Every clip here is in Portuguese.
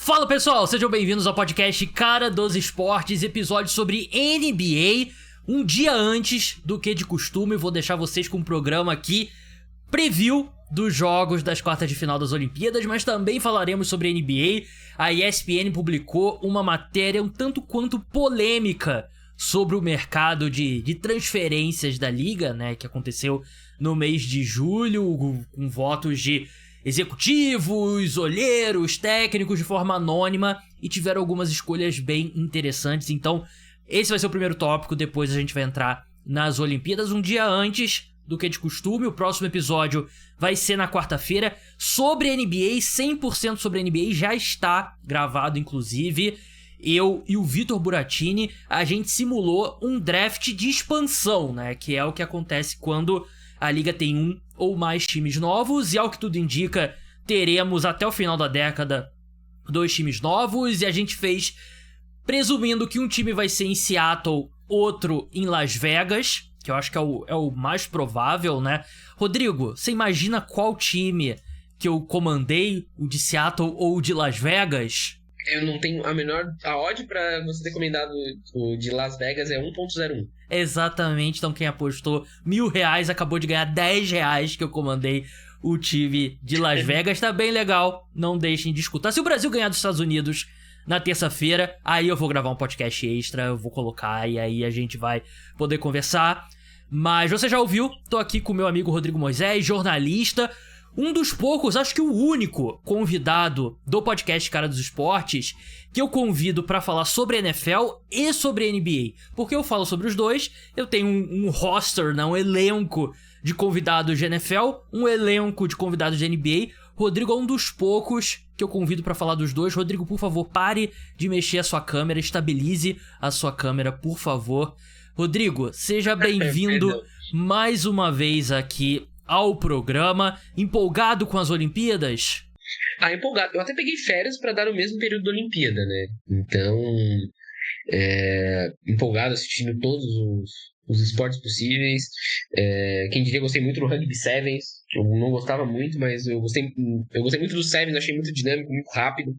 Fala pessoal, sejam bem-vindos ao podcast Cara dos Esportes, episódio sobre NBA. Um dia antes do que de costume, vou deixar vocês com um programa aqui, preview dos jogos das quartas de final das Olimpíadas, mas também falaremos sobre NBA. A ESPN publicou uma matéria um tanto quanto polêmica sobre o mercado de transferências da liga, né, que aconteceu no mês de julho, com votos de executivos, olheiros, técnicos de forma anônima, e tiveram algumas escolhas bem interessantes. Então, esse vai ser o primeiro tópico, depois a gente vai entrar nas Olimpíadas um dia antes do que de costume. O próximo episódio vai ser na quarta-feira, sobre NBA, 100% sobre NBA, já está gravado, inclusive. Eu e o Vitor Buratini, a gente simulou um draft de expansão, né, que é o que acontece quando a liga tem um ou mais times novos, e ao que tudo indica, teremos até o final da década 2 times novos, e a gente fez presumindo que um time vai ser em Seattle, outro em Las Vegas, que eu acho que é o mais provável, né? Rodrigo, você imagina qual time que eu comandei, o de Seattle ou o de Las Vegas? Eu não tenho a menor... A odd pra você ter comendado o de Las Vegas é 1.01. Exatamente, então quem apostou R$1.000 acabou de ganhar R$10 que eu comandei o time de Las Vegas. Tá bem legal, não deixem de escutar. Se o Brasil ganhar dos Estados Unidos na terça-feira, aí eu vou gravar um podcast extra, eu vou colocar e aí a gente vai poder conversar. Mas você já ouviu, tô aqui com o meu amigo Rodrigo Moisés, jornalista, um dos poucos, acho que o único convidado do podcast Cara dos Esportes que eu convido pra falar sobre NFL e sobre NBA. Porque eu falo sobre os dois, eu tenho um roster, né, um elenco de convidados de NFL, um elenco de convidados de NBA. Rodrigo é um dos poucos que eu convido pra falar dos dois. Rodrigo, por favor, pare de mexer a sua câmera, estabilize a sua câmera, por favor. Rodrigo, seja bem-vindo mais uma vez aqui ao programa. Empolgado com as Olimpíadas? Empolgado. Eu até peguei férias pra dar no mesmo período da Olimpíada, né? Então, empolgado assistindo todos os esportes possíveis. Quem diria, gostei muito do Rugby Sevens. Eu não gostava muito, mas eu gostei muito do Sevens. Achei muito dinâmico, muito rápido.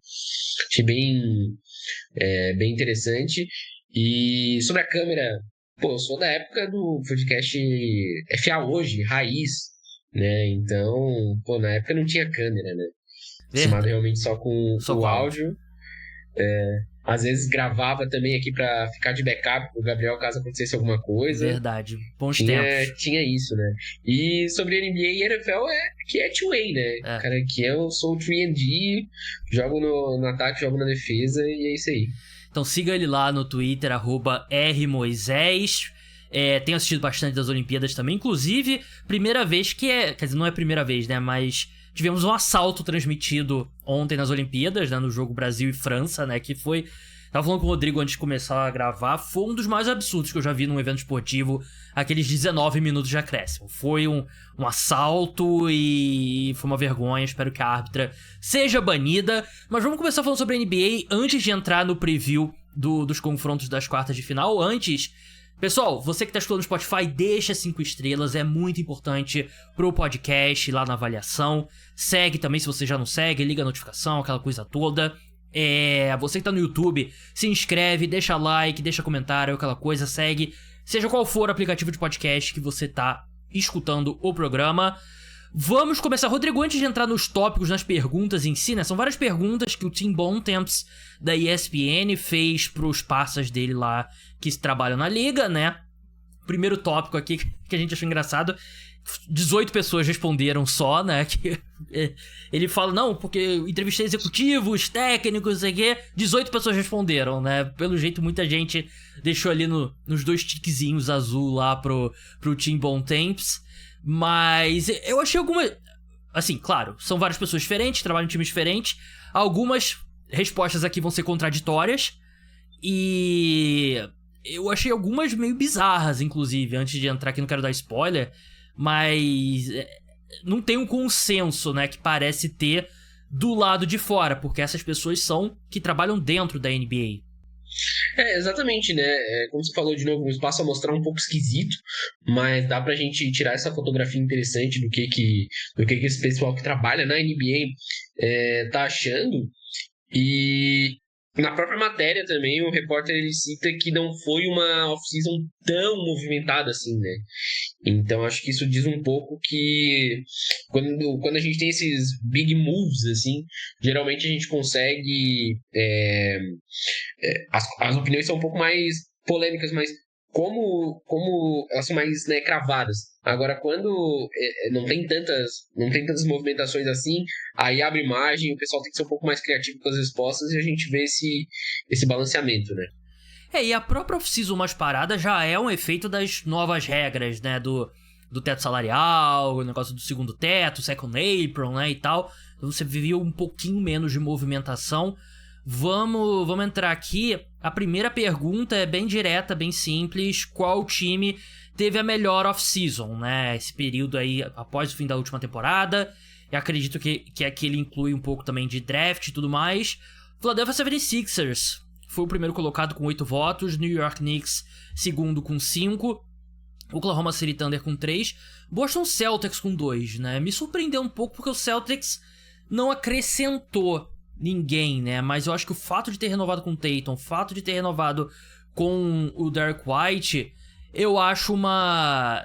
Achei bem interessante. E sobre a câmera, eu sou da época do podcast FA Hoje, raiz, né? Então, na época não tinha câmera, né? Filmado realmente só com o áudio. Às vezes gravava também aqui pra ficar de backup pro Gabriel caso acontecesse alguma coisa. Verdade, bons tempos. Tinha isso, né? E sobre NBA e NFL que é two-way, né? Cara, que eu sou o 3&D, jogo no ataque, jogo na defesa e é isso aí. Então siga ele lá no Twitter, @rmoisés. Tenho assistido bastante das Olimpíadas também, inclusive, primeira vez quer dizer, não é a primeira vez, né, mas tivemos um assalto transmitido ontem nas Olimpíadas, né, no jogo Brasil e França, né, que foi, tava falando com o Rodrigo antes de começar a gravar, foi um dos mais absurdos que eu já vi num evento esportivo, aqueles 19 minutos de acréscimo. Foi um assalto e foi uma vergonha, espero que a árbitra seja banida, mas vamos começar falando sobre a NBA antes de entrar no preview dos confrontos das quartas de final. Antes, pessoal, você que tá escutando no Spotify, deixa 5 estrelas, é muito importante pro podcast lá na avaliação. Segue também se você já não segue, liga a notificação, aquela coisa toda. Você que tá no YouTube, se inscreve, deixa like, deixa comentário, aquela coisa, segue. Seja qual for o aplicativo de podcast que você tá escutando o programa. Vamos começar, Rodrigo, antes de entrar nos tópicos, nas perguntas em si, né? São várias perguntas que o Tim Bontemps da ESPN fez pros parceiros dele lá que trabalham na liga, né? Primeiro tópico aqui que a gente achou engraçado, 18 pessoas responderam só, né? Que ele fala, não, porque entrevistei executivos, técnicos, não sei o quê. 18 pessoas responderam, né? Pelo jeito, muita gente deixou ali nos 2 tiquezinhos azul lá pro Tim Bontemps. Mas eu achei algumas... Assim, claro, são várias pessoas diferentes, trabalham em times diferentes. Algumas respostas aqui vão ser contraditórias. E eu achei algumas meio bizarras, inclusive. Antes de entrar aqui, não quero dar spoiler, mas não tem um consenso, né, que parece ter do lado de fora, porque essas pessoas são que trabalham dentro da NBA. Exatamente, né? Como você falou de novo, o espaço a mostrar um pouco esquisito, mas dá pra gente tirar essa fotografia interessante do que esse pessoal que trabalha na NBA tá achando. E na própria matéria também, o repórter ele cita que não foi uma off-season tão movimentada assim, né? Então acho que isso diz um pouco que quando a gente tem esses big moves, assim, geralmente a gente consegue. As opiniões são um pouco mais polêmicas, mas como elas são mais, né, cravadas. Agora, quando não tem tantas movimentações assim, aí abre margem, o pessoal tem que ser um pouco mais criativo com as respostas e a gente vê esse balanceamento, né? E a própria off-season mais parada já é um efeito das novas regras, né, do teto salarial, o negócio do segundo teto, second apron, né, e tal. Então você vivia um pouquinho menos de movimentação. Vamos entrar aqui. A primeira pergunta é bem direta, bem simples. Qual time teve a melhor off-season, né? Esse período aí após o fim da última temporada. Eu acredito que aqui ele inclui um pouco também de draft e tudo mais. Philadelphia 76ers foi o primeiro colocado com 8 votos. New York Knicks, segundo com 5. Oklahoma City Thunder com 3. Boston Celtics com 2, né? Me surpreendeu um pouco porque o Celtics não acrescentou ninguém, né? Mas eu acho que o fato de ter renovado com o Tatum, o fato de ter renovado com o Derek White, eu acho uma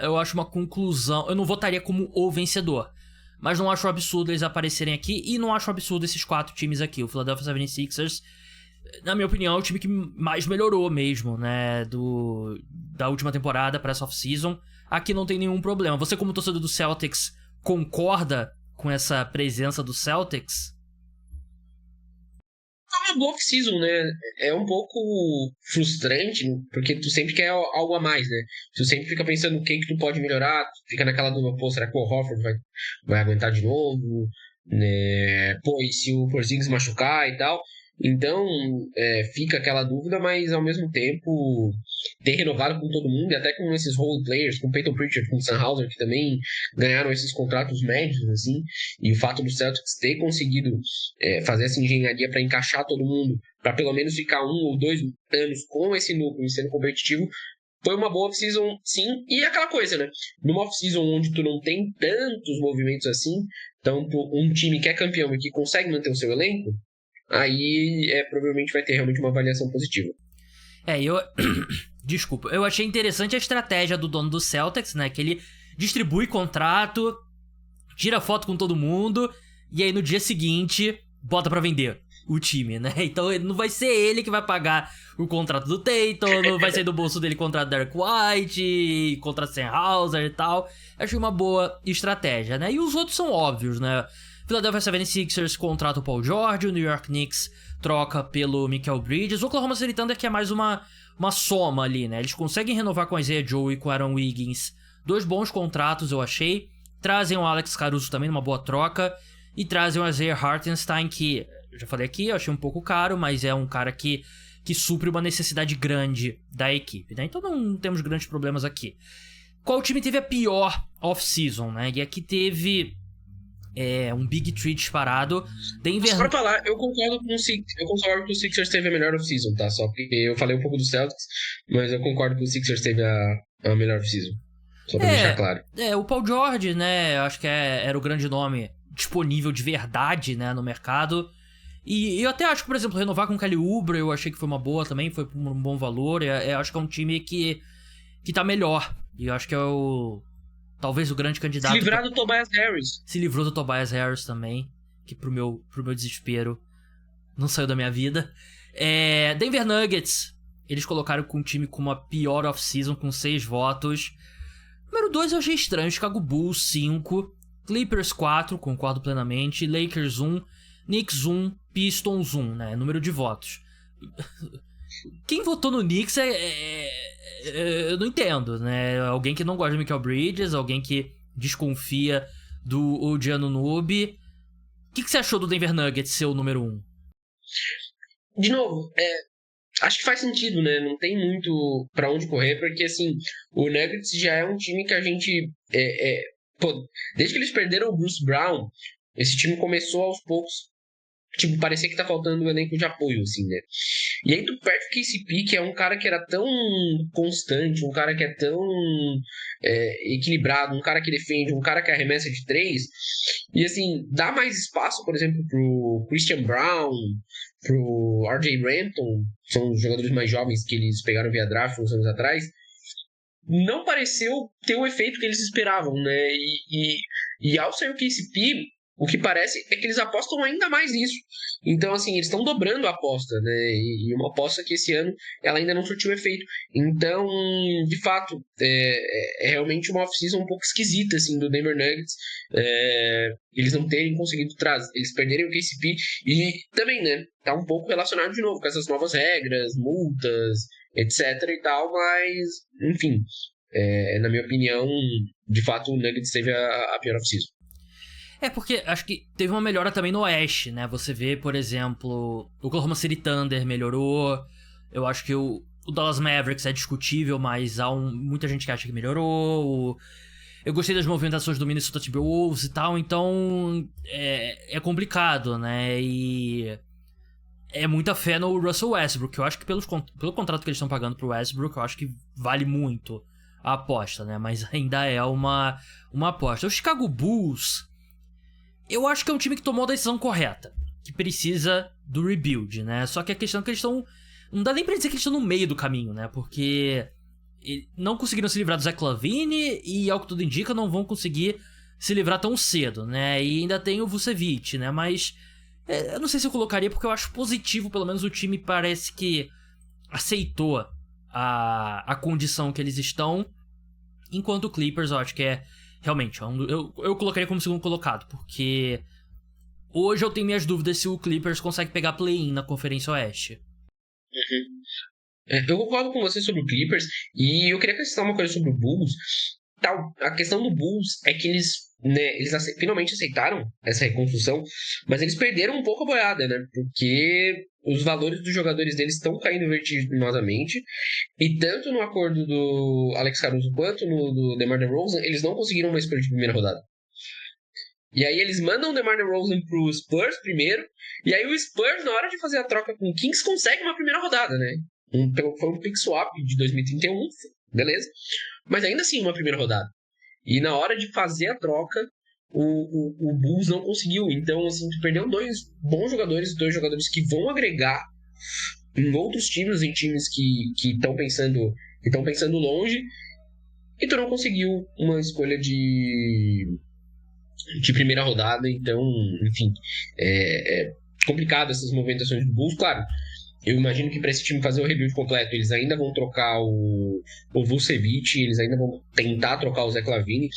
conclusão. Eu não votaria como o vencedor, mas não acho absurdo eles aparecerem aqui e não acho absurdo esses 4 times aqui. O Philadelphia 76ers, na minha opinião, é o time que mais melhorou mesmo, né? Da última temporada para essa off-season. Aqui não tem nenhum problema. Você, como torcedor do Celtics, concorda com essa presença do Celtics? É uma boa off-season, né? É um pouco frustrante, porque tu sempre quer algo a mais, né? Tu sempre fica pensando o que tu pode melhorar, tu fica naquela dúvida, pô, será que o Horford vai aguentar de novo? Né? Pô, e se o Porzingis machucar e tal? Então, fica aquela dúvida, mas ao mesmo tempo ter renovado com todo mundo, e até com esses role players, com Peyton Pritchard, com Sam Hauser, que também ganharam esses contratos médios, assim, e o fato do Celtics ter conseguido fazer essa engenharia para encaixar todo mundo, para pelo menos ficar 1 ou 2 anos com esse núcleo e sendo competitivo, foi uma boa off-season, sim. E aquela coisa, né? Numa off-season onde tu não tem tantos movimentos assim, então um time que é campeão e que consegue manter o seu elenco, aí provavelmente vai ter realmente uma avaliação positiva. Desculpa, eu achei interessante a estratégia do dono do Celtics, né? Que ele distribui contrato, tira foto com todo mundo, e aí no dia seguinte bota pra vender o time, né? Então não vai ser ele que vai pagar o contrato do Tatum, não vai sair do bolso dele contrato do Derek White, contrato Sam Hauser e tal. Achei uma boa estratégia, né? E os outros são óbvios, né? Philadelphia 76ers contrata o Paul George, o New York Knicks troca pelo Mikal Bridges, o Oklahoma City Thunder que é mais uma soma ali, né? Eles conseguem renovar com a Isaiah Joe e com o Aaron Wiggins, 2 bons contratos eu achei, trazem o Alex Caruso também numa boa troca, e trazem o Isaiah Hartenstein, que eu já falei aqui, eu achei um pouco caro, mas é um cara que supre uma necessidade grande da equipe, né? Então não temos grandes problemas aqui. Qual time teve a pior off-season, né? E aqui teve um Big Tree disparado. Denver... Só pra falar, eu concordo que o Sixers teve a melhor off-season, tá? Só porque eu falei um pouco do Celtics, mas eu concordo que o Sixers teve a melhor off-season. Só pra deixar claro. O Paul George, né? Acho que era o grande nome disponível de verdade, né, no mercado. E eu até acho que, por exemplo, renovar com o Kelly Oubre, eu achei que foi uma boa também, foi por um bom valor. Eu acho que é um time que tá melhor. E eu acho que é talvez o grande candidato. Se livrar do Tobias Harris. Se livrou do Tobias Harris também, que pro meu desespero não saiu da minha vida. Denver Nuggets, eles colocaram com um time com uma pior off-season, com 6 votos. Número 2 eu achei estranho, Chicago Bulls 5, Clippers 4, concordo plenamente, Lakers 1, Knicks 1, Pistons 1, né, número de votos. Quem votou no Knicks eu não entendo, né? Alguém que não gosta de Mikal Bridges, alguém que desconfia do OG Anunoby. O que você achou do Denver Nuggets ser o número 1? De novo, acho que faz sentido, né? Não tem muito pra onde correr, porque assim, o Nuggets já é um time que a gente... desde que eles perderam o Bruce Brown, esse time começou aos poucos, tipo, parecia que tá faltando um elenco de apoio, assim, né? E aí tu perde o KCP, que é um cara que era tão constante, um cara que é tão equilibrado, um cara que defende, um cara que arremessa de 3, e assim, dá mais espaço, por exemplo, pro Christian Brown, pro RJ Hampton, são os jogadores mais jovens que eles pegaram via draft uns anos atrás, não pareceu ter o efeito que eles esperavam, né? E ao sair o KCP, o que parece é que eles apostam ainda mais nisso. Então, assim, eles estão dobrando a aposta, né? E uma aposta que esse ano ela ainda não surtiu efeito. Então, de fato, é realmente uma off-season um pouco esquisita, assim, do Denver Nuggets. Eles não terem conseguido trazer, eles perderem o KCP. E também, né? Tá um pouco relacionado de novo com essas novas regras, multas, etc e tal, mas, enfim, na minha opinião, de fato, o Nuggets teve a pior off-season. Porque acho que teve uma melhora também no Oeste, né? Você vê, por exemplo, o Oklahoma City Thunder melhorou. Eu acho que o Dallas Mavericks é discutível, mas há muita gente que acha que melhorou. Eu gostei das movimentações do Minnesota Timberwolves e tal, então é complicado, né? E é muita fé no Russell Westbrook. Eu acho que pelo contrato que eles estão pagando pro Westbrook, eu acho que vale muito a aposta, né? Mas ainda é uma aposta. O Chicago Bulls, eu acho que é um time que tomou a decisão correta, que precisa do rebuild, né? Só que a questão é que eles estão... Não dá nem pra dizer que eles estão no meio do caminho, né? Porque não conseguiram se livrar do Zach LaVine e, ao que tudo indica, não vão conseguir se livrar tão cedo, né? E ainda tem o Vucevic, né? Mas eu não sei se eu colocaria, porque eu acho positivo, pelo menos o time parece que aceitou a condição que eles estão, enquanto o Clippers, eu acho que realmente, eu colocaria como segundo colocado, porque hoje eu tenho minhas dúvidas se o Clippers consegue pegar play-in na Conferência Oeste. Eu concordo com você sobre o Clippers, e eu queria acrescentar uma coisa sobre o Bulls. A questão do Bulls é que eles finalmente aceitaram essa reconstrução, mas eles perderam um pouco a boiada, né? Porque os valores dos jogadores deles estão caindo vertiginosamente, e tanto no acordo do Alex Caruso quanto no do DeMar DeRozan, eles não conseguiram uma escolha de primeira rodada. E aí eles mandam o DeMar DeRozan pro Spurs primeiro, e aí o Spurs, na hora de fazer a troca com o Kings, consegue uma primeira rodada, né? Foi um pick swap de 2031, beleza? Mas ainda assim, uma primeira rodada. E na hora de fazer a troca, o Bulls não conseguiu. Então, assim, tu perdeu dois bons jogadores, dois jogadores que vão agregar em outros times, em times que estão pensando longe, e tu não conseguiu uma escolha de primeira rodada. Então, enfim, é complicado essas movimentações do Bulls. Claro, eu imagino que para esse time fazer o rebuild completo, eles ainda vão trocar o Vucevic, eles ainda vão tentar trocar o Zach LaVine.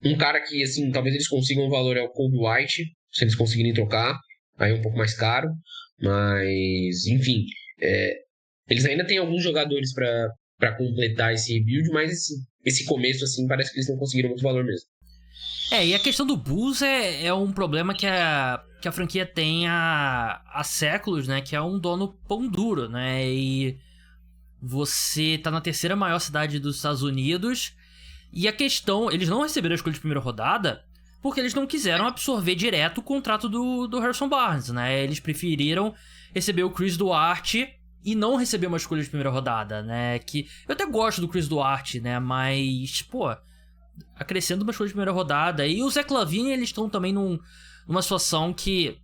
Um cara que, assim, talvez eles consigam um valor é o Coby White, se eles conseguirem trocar, aí é um pouco mais caro. Mas, enfim, eles ainda têm alguns jogadores para completar esse rebuild, mas esse começo, assim, parece que eles não conseguiram muito valor mesmo. E a questão do Bulls é um problema que a franquia tem há séculos, né? Que é um dono pão duro, né? E você tá na terceira maior cidade dos Estados Unidos, e a questão... Eles não receberam a escolha de primeira rodada porque eles não quiseram absorver direto o contrato do Harrison Barnes, né? Eles preferiram receber o Chris Duarte e não receber uma escolha de primeira rodada, né? Que eu até gosto do Chris Duarte, né? Mas, pô, acrescendo uma escolha de primeira rodada. E o Zach LaVine, eles estão também numa situação que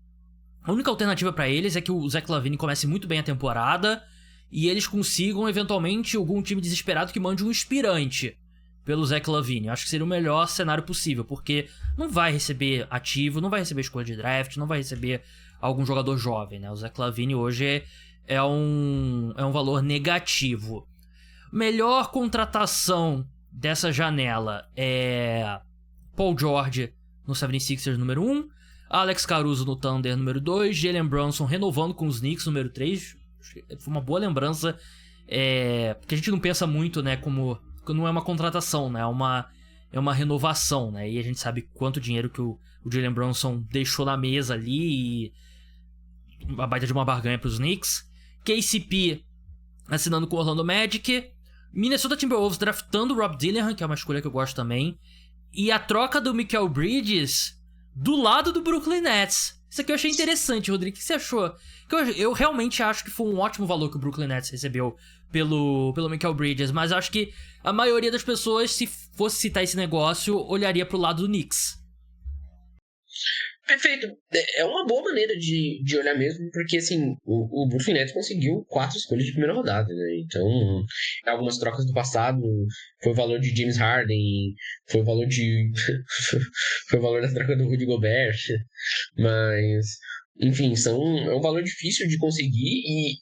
a única alternativa pra eles é que o Zach LaVine comece muito bem a temporada e eles consigam, eventualmente, algum time desesperado que mande um aspirante pelo Zach LaVine. Eu acho que seria o melhor cenário possível, porque não vai receber ativo, não vai receber escolha de draft, não vai receber algum jogador jovem, né? O Zach LaVine hoje é um valor negativo. Melhor contratação dessa janela é Paul George no 76ers número 1, Alex Caruso no Thunder número 2, Jalen Brunson renovando com os Knicks número 3. Foi uma boa lembrança, porque a gente não pensa muito, né, como não é uma contratação, né, é uma renovação, né, e a gente sabe quanto dinheiro que o Jalen Brunson deixou na mesa ali, e uma baita de uma barganha pros Knicks. KCP assinando com o Orlando Magic, Minnesota Timberwolves draftando o Rob Dillingham, que é uma escolha que eu gosto também, e a troca do Mikal Bridges do lado do Brooklyn Nets. Isso aqui eu achei interessante, Rodrigo. O que você achou? Eu realmente acho que foi um ótimo valor que o Brooklyn Nets recebeu pelo Mikal Bridges, mas acho que a maioria das pessoas, se fosse citar esse negócio, olharia pro lado do Knicks. Perfeito. É uma boa maneira de olhar mesmo, porque assim, o Brooklyn Nets conseguiu 4 escolhas de primeira rodada, né? Então, algumas trocas do passado, foi o valor de James Harden, foi o valor de. foi o valor da troca do Rudy Gobert, mas. Enfim, é um valor difícil de conseguir e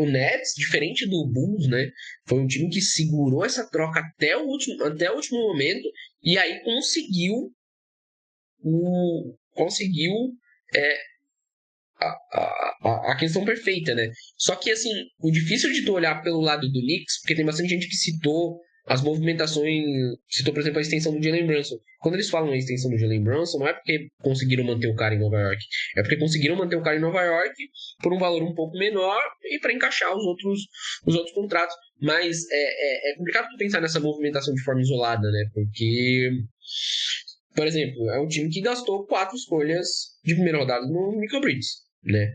o Nets, diferente do Bulls, né? Foi um time que segurou essa troca até o último momento e aí conseguiu é, a questão perfeita, né? Só que, assim, o difícil de tu olhar pelo lado do Knicks, porque tem bastante gente que citou as movimentações, citou, por exemplo, a extensão do Jalen Brunson. Quando eles falam a extensão do Jalen Brunson, não é porque conseguiram manter o cara em Nova York, é porque conseguiram manter o cara em Nova York por um valor um pouco menor e para encaixar os outros contratos. Mas é complicado tu pensar nessa movimentação de forma isolada, né? Porque, por exemplo, é um time que gastou 4 escolhas de primeira rodada no Michael Bridges, né?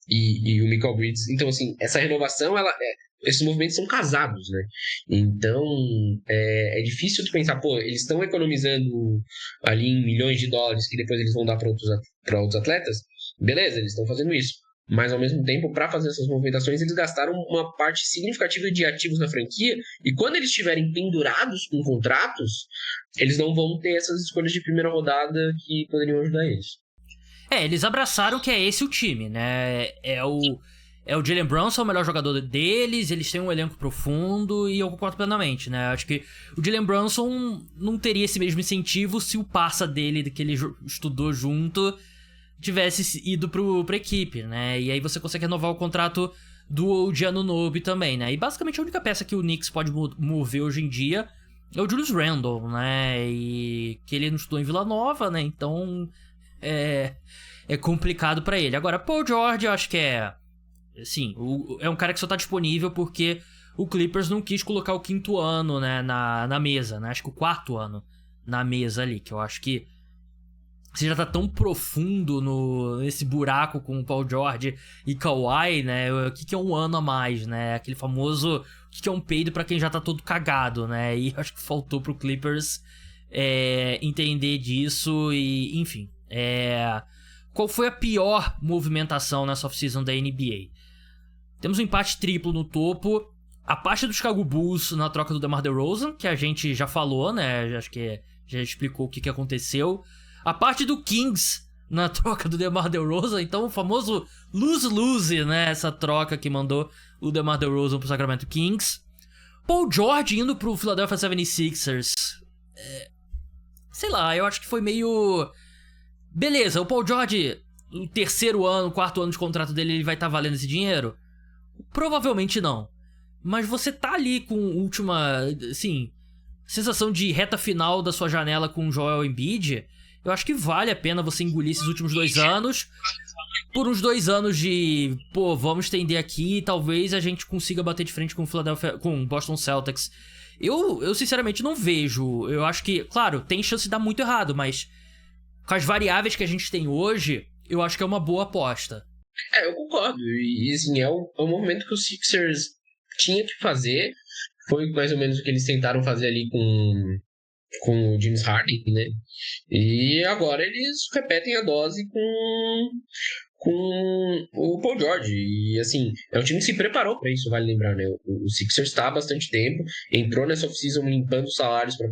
E o Michael Bridges, então assim, essa renovação, esses movimentos são casados, né? Então é difícil tu pensar, pô, eles estão economizando ali em milhões de dólares que depois eles vão dar para outros atletas, beleza, eles estão fazendo isso. Mas ao mesmo tempo, para fazer essas movimentações, eles gastaram uma parte significativa de ativos na franquia, e quando eles estiverem pendurados com contratos, eles não vão ter essas escolhas de primeira rodada que poderiam ajudar eles. Eles abraçaram que é esse o time, né? É o Jalen Brunson, o melhor jogador deles, eles têm um elenco profundo e eu concordo plenamente, né? Acho que o Jalen Brunson não teria esse mesmo incentivo se o parça dele, que ele estudou junto, tivesse ido pra equipe, né? E aí você consegue renovar o contrato do OG Anunoby também, né? E basicamente a única peça que o Knicks pode mover hoje em dia é o Julius Randle, né? E que ele não estudou em Vila Nova, né? Então é complicado pra ele. Agora, Paul George, eu acho que assim, é um cara que só tá disponível porque o Clippers não quis colocar o 5º ano, né, na mesa, né? Acho que o 4º ano na mesa ali, que eu acho que você já tá tão profundo nesse buraco com o Paul George e Kawhi, né? O que é um ano a mais, né? Aquele famoso, o que é um peido pra quem já tá todo cagado, né? E acho que faltou pro Clippers entender disso e, enfim. Qual foi a pior movimentação nessa off-season da NBA? Temos um empate triplo no topo. A parte do Chicago Bulls na troca do DeMar DeRozan, que a gente já falou, né? Acho que já explicou o que aconteceu. A parte do Kings na troca do DeMar DeRozan. Então, o famoso lose-lose, né? Essa troca que mandou o DeMar DeRozan pro Sacramento Kings. Paul George indo pro Philadelphia 76ers. Sei lá, eu acho que foi meio... Beleza, o Paul George, o 3º ano, 4º ano de contrato dele, ele vai estar valendo esse dinheiro? Provavelmente não. Mas você tá ali com última, assim, sensação de reta final da sua janela com o Joel Embiid. Eu acho que vale a pena você engolir esses últimos 2 anos por uns 2 anos de, pô, vamos estender aqui e talvez a gente consiga bater de frente com o Boston Celtics. Eu sinceramente não vejo. Eu acho que, claro, tem chance de dar muito errado, mas com as variáveis que a gente tem hoje, eu acho que é uma boa aposta. Eu concordo. E assim, é o movimento que o Sixers tinha que fazer. Foi mais ou menos o que eles tentaram fazer ali com o James Harden, né? E agora eles repetem a dose com o Paul George. E assim, é um time que se preparou para isso, vale lembrar, né? O Sixers está há bastante tempo, entrou nessa off-season limpando os salários para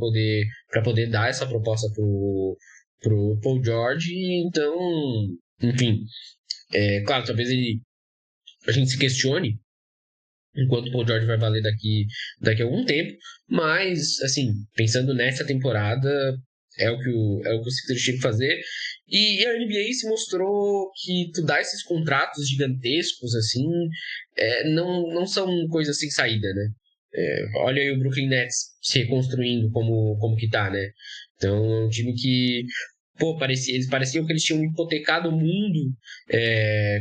poder dar essa proposta pro Paul George. Então, enfim, claro, talvez a gente se questione enquanto o Paul George vai valer daqui a algum tempo, mas assim, pensando nessa temporada, é o que o Sixers tinha que fazer. E a NBA se mostrou que tu dá esses contratos gigantescos assim, não são coisas sem saída, né? Olha aí o Brooklyn Nets se reconstruindo como que tá, né? Então é um time que, pô, eles pareciam que eles tinham hipotecado o mundo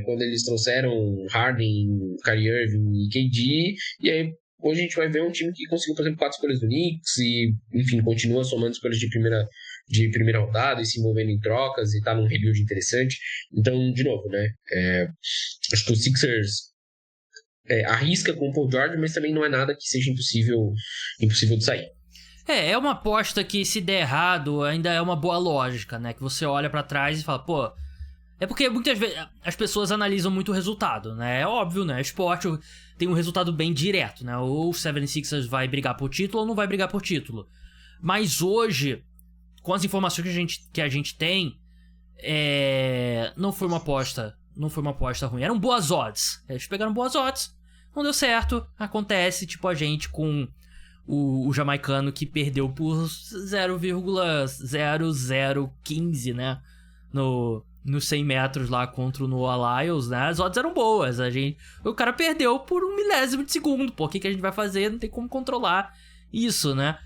quando eles trouxeram Harden, Kyrie Irving e KD, e aí hoje a gente vai ver um time que conseguiu, por exemplo, 4 escolhas do Knicks e, enfim, continua somando escolhas de primeira rodada e se envolvendo em trocas e tá num rebuild interessante. Então, de novo, né, acho que o Sixers arrisca com o Paul George, mas também não é nada que seja impossível de sair. É uma aposta que, se der errado, ainda é uma boa lógica, né? Que você olha pra trás e fala, pô... É porque muitas vezes as pessoas analisam muito o resultado, né? É óbvio, né? Esporte tem um resultado bem direto, né? Ou o 76ers vai brigar por título ou não vai brigar por título. Mas hoje, com as informações que a gente tem, não foi uma aposta ruim. Eram boas odds. Eles pegaram boas odds, não deu certo. Acontece, tipo a gente com o jamaicano que perdeu por 0,0015, né? Nos 100 metros lá contra o Noah Lyles, né? As odds eram boas. O cara perdeu por 1 milésimo de segundo. Pô, o que a gente vai fazer? Não tem como controlar isso, né?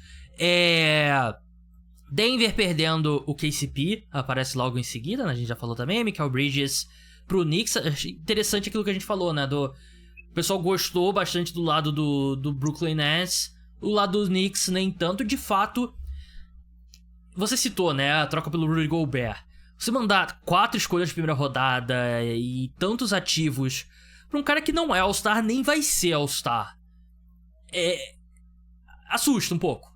Denver perdendo o KCP, aparece logo em seguida, né? A gente já falou também. Mikal Bridges pro Knicks. Achei interessante aquilo que a gente falou, né? O pessoal gostou bastante do lado do Brooklyn Nets. O lado do Knicks nem tanto. De fato, você citou, né? A troca pelo Rudy Gobert. Você mandar 4 escolhas de primeira rodada e tantos ativos pra um cara que não é All-Star, nem vai ser All-Star, assusta um pouco.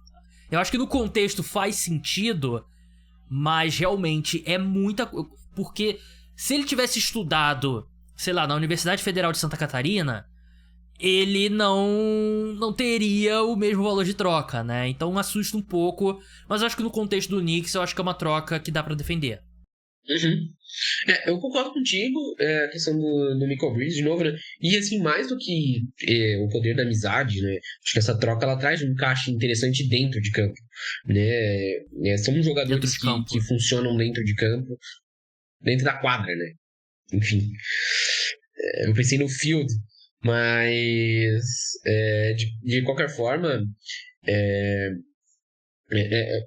Eu acho que no contexto faz sentido, mas realmente é muita... Porque se ele tivesse estudado, sei lá, na Universidade Federal de Santa Catarina, ele não teria o mesmo valor de troca, né? Então assusta um pouco, mas eu acho que no contexto do Knicks, eu acho que é uma troca que dá pra defender. Uhum. Eu concordo contigo, a questão do Mikal Bridges, de novo, né? E assim, mais do que o poder da amizade, né? Acho que essa troca ela traz um encaixe interessante dentro de campo, né? São jogadores que funcionam dentro de campo, dentro da quadra, né? Enfim, eu pensei no field, mas de qualquer forma,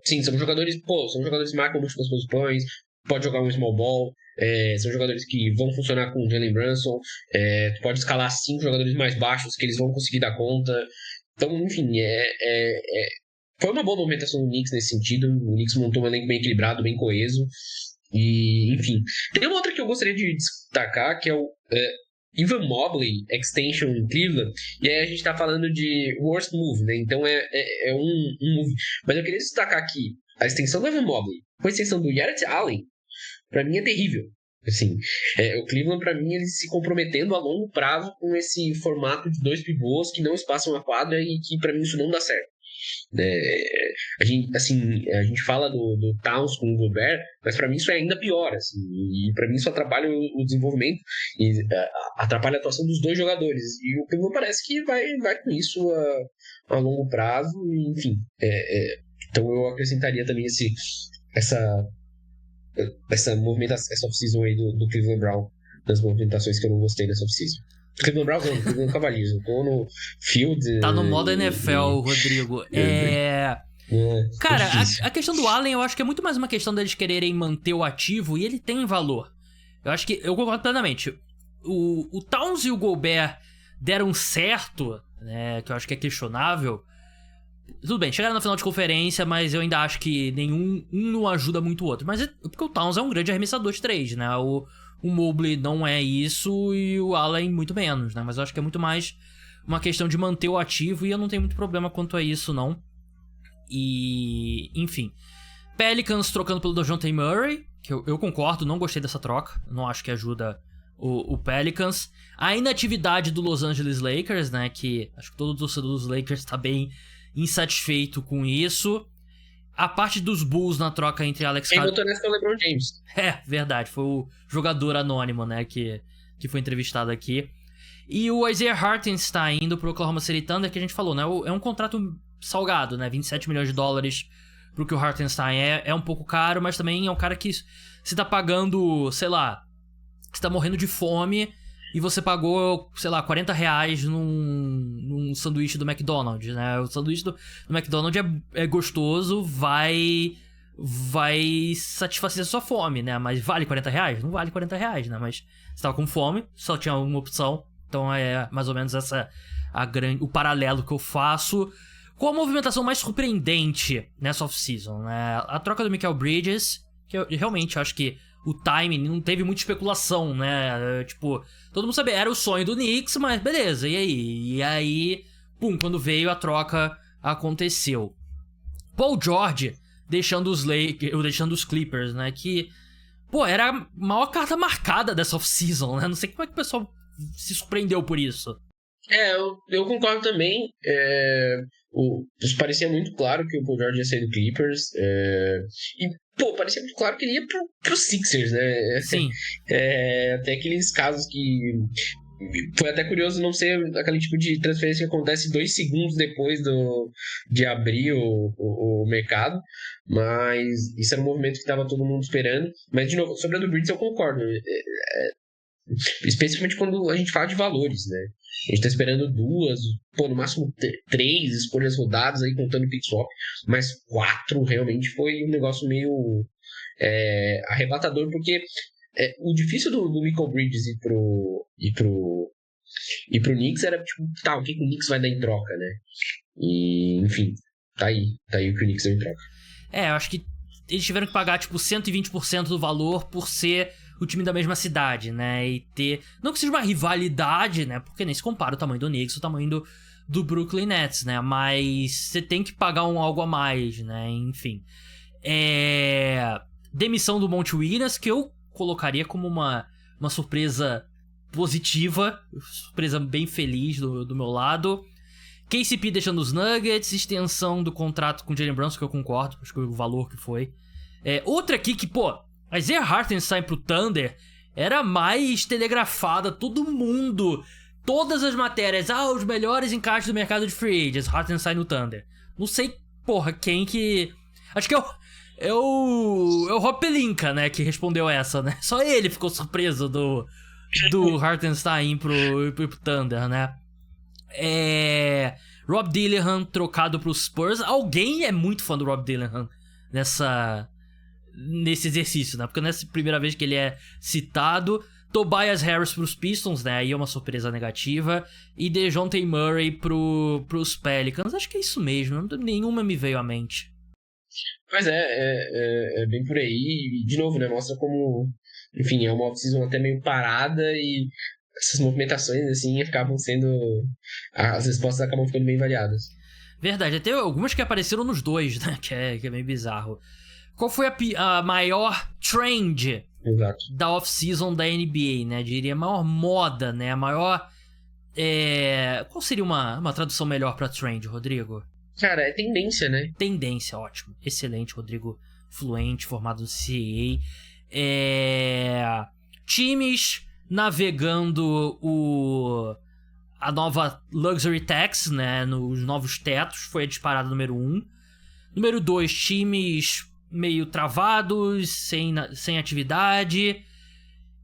sim, são jogadores que marcam múltiplas posições. Pode jogar um small ball, são jogadores que vão funcionar com o Jalen Brunson, tu pode escalar 5 jogadores mais baixos que eles vão conseguir dar conta. Então, enfim, foi uma boa movimentação do Knicks nesse sentido. O Knicks montou um elenco bem equilibrado, bem coeso. E, enfim, tem uma outra que eu gostaria de destacar, que é o Evan Mobley Extension em Cleveland. E aí a gente tá falando de worst move, né? Então é um move. Mas eu queria destacar aqui a extensão do Evan Mobley com a extensão do Jarrett Allen. Pra mim é terrível. Assim, o Cleveland, pra mim, ele se comprometendo a longo prazo com esse formato de 2 pivôs que não espaçam a quadra e que, pra mim, isso não dá certo. A gente fala do Towns com o Gobert, mas pra mim isso é ainda pior. Assim, e pra mim isso atrapalha o desenvolvimento e atrapalha a atuação dos 2 jogadores. E o Cleveland parece que vai com isso a longo prazo. E, enfim, então eu acrescentaria também essa movimentação, essa off-season aí do Cleveland Brown, das movimentações que eu não gostei dessa off-season. Cleveland Brown não, Cleveland Cavaliers. Eu tô no field. Tá no modo NFL, Rodrigo. Cara, a questão do Allen, eu acho que é muito mais uma questão deles quererem manter o ativo, e ele tem valor. Eu acho que, eu concordo plenamente. O Towns e o Gobert deram certo, né, que eu acho que é questionável. Tudo bem, chegaram na final de conferência, mas eu ainda acho que nenhum não ajuda muito o outro. Mas porque o Towns é um grande arremessador de 3, né? O Mobley não é isso e o Allen muito menos, né? Mas eu acho que é muito mais uma questão de manter o ativo e eu não tenho muito problema quanto a isso, não. E, enfim. Pelicans trocando pelo DeJounte Murray, que eu concordo, não gostei dessa troca. Não acho que ajuda o Pelicans. A inatividade do Los Angeles Lakers, né? Que acho que todo torcedor dos Lakers tá bem insatisfeito com isso. A parte dos Bulls na troca entre Alex Quem botou nessa foi o LeBron James. Verdade, foi o jogador anônimo, né, que foi entrevistado aqui. E o Isaiah Hartenstein indo pro Oklahoma City Thunder, que a gente falou, né, é um contrato salgado, né, 27 milhões de dólares pro que o Hartenstein é um pouco caro, mas também é um cara que se tá pagando, sei lá, você tá morrendo de fome e você pagou, sei lá, R$40 num sanduíche do McDonald's, né? O sanduíche do McDonald's é gostoso, vai satisfazer a sua fome, né? Mas vale R$40? Não vale R$40, né? Mas você tava com fome, só tinha uma opção. Então é mais ou menos o paralelo que eu faço com a movimentação mais surpreendente nessa off-season, né? A troca do Mikal Bridges, que eu realmente acho que o timing não teve muita especulação, né? Tipo, todo mundo sabia, era o sonho do Knicks, mas beleza, e aí? E aí, pum, quando veio a troca, aconteceu. Paul George deixando os Clippers, né? Que, pô, era a maior carta marcada dessa off-season, né? Não sei como é que o pessoal se surpreendeu por isso. Eu concordo também. Parecia muito claro que o Paul George ia sair do Clippers. E, pô, parecia muito claro que ele ia pro Sixers, né? Sim. Até aqueles casos que... Foi até curioso não ser aquele tipo de transferência que acontece 2 segundos depois de abrir o mercado, mas isso era um movimento que estava todo mundo esperando. Mas, de novo, sobre a do Bridges eu concordo, especialmente quando a gente fala de valores, né? A gente tá esperando 2, no máximo 3 escolhas rodadas aí contando o pick swap, mas 4 realmente foi um negócio meio arrebatador, porque o difícil do Mikal Bridges ir pro Knicks era tipo, o que o Knicks vai dar em troca, né? E, enfim, tá aí o que o Knicks deu em troca. Eu acho que eles tiveram que pagar, tipo, 120% do valor por ser o time da mesma cidade, né? E ter... Não que seja uma rivalidade, né? Porque nem se compara o tamanho do Knicks, o tamanho do Brooklyn Nets, né? Mas você tem que pagar algo a mais, né? Enfim. Demissão do Monty Williams, que eu colocaria como uma surpresa positiva, surpresa bem feliz do meu lado. KCP deixando os Nuggets, extensão do contrato com o Jalen Brunson, que eu concordo, acho que o valor que foi. Outra aqui que, pô, a Isaiah Hartenstein pro Thunder era mais telegrafada, todo mundo, todas as matérias, os melhores encaixes do mercado de free agents, Hartenstein no Thunder. Não sei, porra, quem que... Acho que é o Rob Pelinka, né, que respondeu essa, né? Só ele ficou surpreso do Hartenstein pro Thunder, né? Rob Dillingham trocado pro Spurs. Alguém é muito fã do Rob Dillingham nesse exercício, né? Porque não é a primeira vez que ele é citado. Tobias Harris pros Pistons, né? Aí é uma surpresa negativa. E DeJounte Murray pros Pelicans. Acho que é isso mesmo. Nenhuma me veio à mente. Mas é bem por aí. E, de novo, né? Mostra como... Enfim, é uma off-season até meio parada e essas movimentações, assim, acabam sendo... As respostas acabam ficando bem variadas. Verdade. Até algumas que apareceram nos dois, né? Que é meio bizarro. Qual foi a maior trend da off-season da NBA, né? Diria a maior moda, né? A maior... Qual seria uma tradução melhor pra trend, Rodrigo? Cara, é tendência, né? Tendência, ótimo. Excelente, Rodrigo. Fluente, formado no CAA. Times navegando a nova Luxury Tax, né? Nos novos tetos. Foi a disparada número 1. Número 2, times meio travados, sem atividade.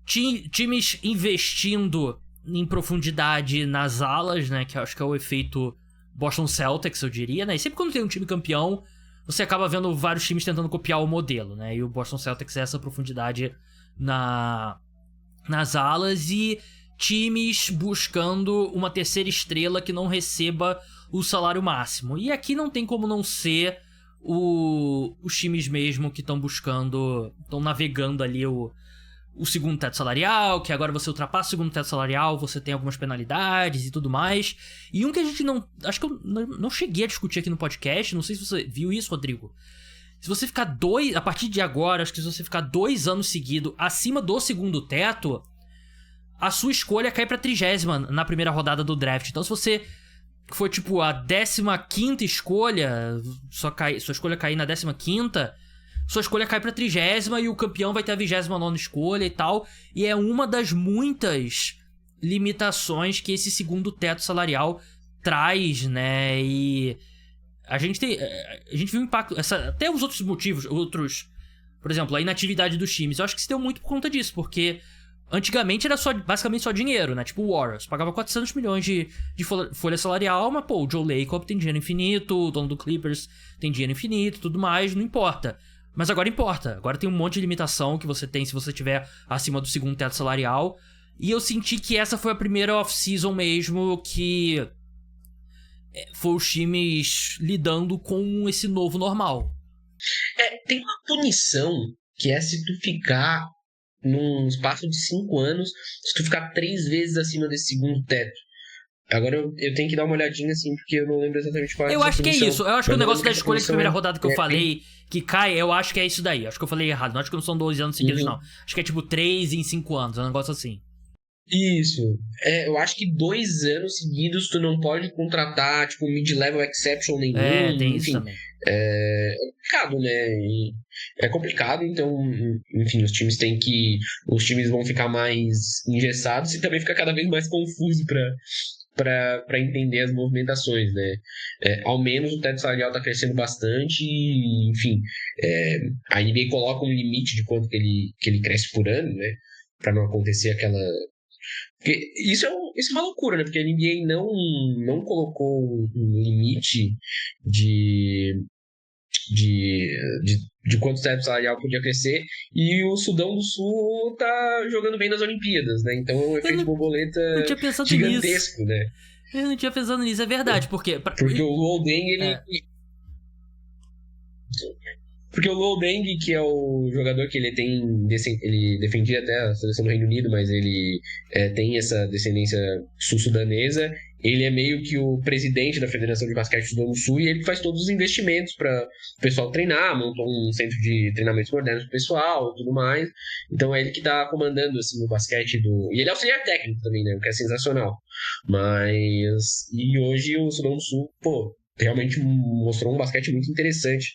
Times investindo em profundidade nas alas, né? Que eu acho que é o efeito Boston Celtics, eu diria, né? E sempre quando tem um time campeão, você acaba vendo vários times tentando copiar o modelo, né? E o Boston Celtics é essa profundidade nas alas e times buscando uma terceira estrela que não receba o salário máximo. E aqui não tem como não ser os times mesmo que estão buscando, estão navegando ali o segundo teto salarial, que agora você ultrapassa o segundo teto salarial, você tem algumas penalidades e tudo mais. E um que a gente não... Acho que eu não cheguei a discutir aqui no podcast, não sei se você viu isso, Rodrigo. Se você ficar a partir de agora, acho que se você ficar 2 anos seguidos acima do segundo teto, a sua escolha cai pra 30ª na primeira rodada do draft. Então se você for tipo a 15ª escolha, sua escolha cair na 15ª, sua escolha cai pra 30ª e o campeão vai ter a 29ª escolha e tal. E é uma das muitas limitações que esse segundo teto salarial traz, né? E a gente viu o impacto... até os outros motivos, por exemplo, a inatividade dos times. Eu acho que se deu muito por conta disso, porque antigamente era basicamente só dinheiro, né? Tipo o Warriors, pagava 400 milhões de folha salarial, mas pô, o Joe Lacob tem dinheiro infinito, o dono do Clippers tem dinheiro infinito, tudo mais, não importa. Mas agora importa. Agora tem um monte de limitação que você tem se você estiver acima do segundo teto salarial. E eu senti que essa foi a primeira off-season mesmo que foi os times lidando com esse novo normal. Tem uma punição que é se tu ficar num espaço de 5 anos, se tu ficar 3 vezes acima desse segundo teto. Agora eu tenho que dar uma olhadinha, assim, porque eu não lembro exatamente qual é Eu essa acho que é punição. isso. Eu acho que o Mas eu negócio lembro da que essa escolha de punição primeira rodada que eu é bem... falei que cai, eu acho que é isso daí. Acho que eu falei errado. Não acho que não são 12 anos seguidos, Uhum. não. Acho que é tipo 3 em 5 anos. É um negócio assim. Isso. Eu acho que 2 anos seguidos tu não pode contratar, tipo, mid-level exception É, nenhum, tem isso enfim. também. É complicado, né? E é complicado, então, enfim, os times vão ficar mais engessados e também fica cada vez mais confuso para entender as movimentações, né? Ao menos o teto salarial está crescendo bastante e, enfim, a NBA coloca um limite de quanto que ele cresce por ano, né? Para não acontecer aquela... Porque isso é uma loucura, né? Porque a NBA não colocou um limite de, de quanto o teto salarial podia crescer, e o Sudão do Sul tá jogando bem nas Olimpíadas, né? Então é um Eu efeito não, borboleta não tinha pensado nisso. gigantesco, né? Eu não tinha pensado nisso, é verdade. Porque o Luol Deng, É, porque o Luol Deng, que é o jogador que ele defendia até a seleção do Reino Unido, mas ele tem essa descendência sul-sudanesa. Ele é meio que o presidente da Federação de Basquete do Sudão do Sul, e ele faz todos os investimentos para o pessoal treinar, montou um centro de treinamentos modernos para o pessoal e tudo mais. Então é ele que está comandando assim, o basquete do... E ele é auxiliar técnico também, né? O que é sensacional. Mas... E hoje o Sudão do Sul, pô, realmente mostrou um basquete muito interessante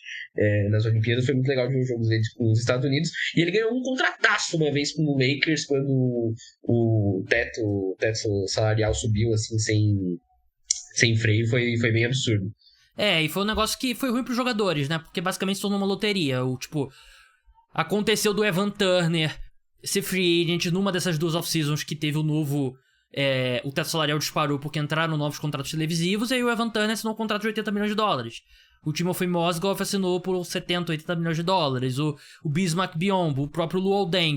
nas Olimpíadas. Foi muito legal de ver os jogos deles com os Estados Unidos. E ele ganhou um contrataço uma vez com o Lakers quando o teto salarial subiu assim, sem freio. Foi bem absurdo. e foi um negócio que foi ruim pros jogadores, né? Porque basicamente se tornou uma loteria. Tipo, aconteceu do Evan Turner ser free agent numa dessas duas off-seasons que teve o novo... o teto salarial disparou porque entraram novos contratos televisivos, e aí o Evan Turner assinou um contrato de 80 milhões de dólares. O Timofey Mozgov assinou por 70, 80 milhões de dólares. O Bismack Biyombo, o próprio Luol Deng,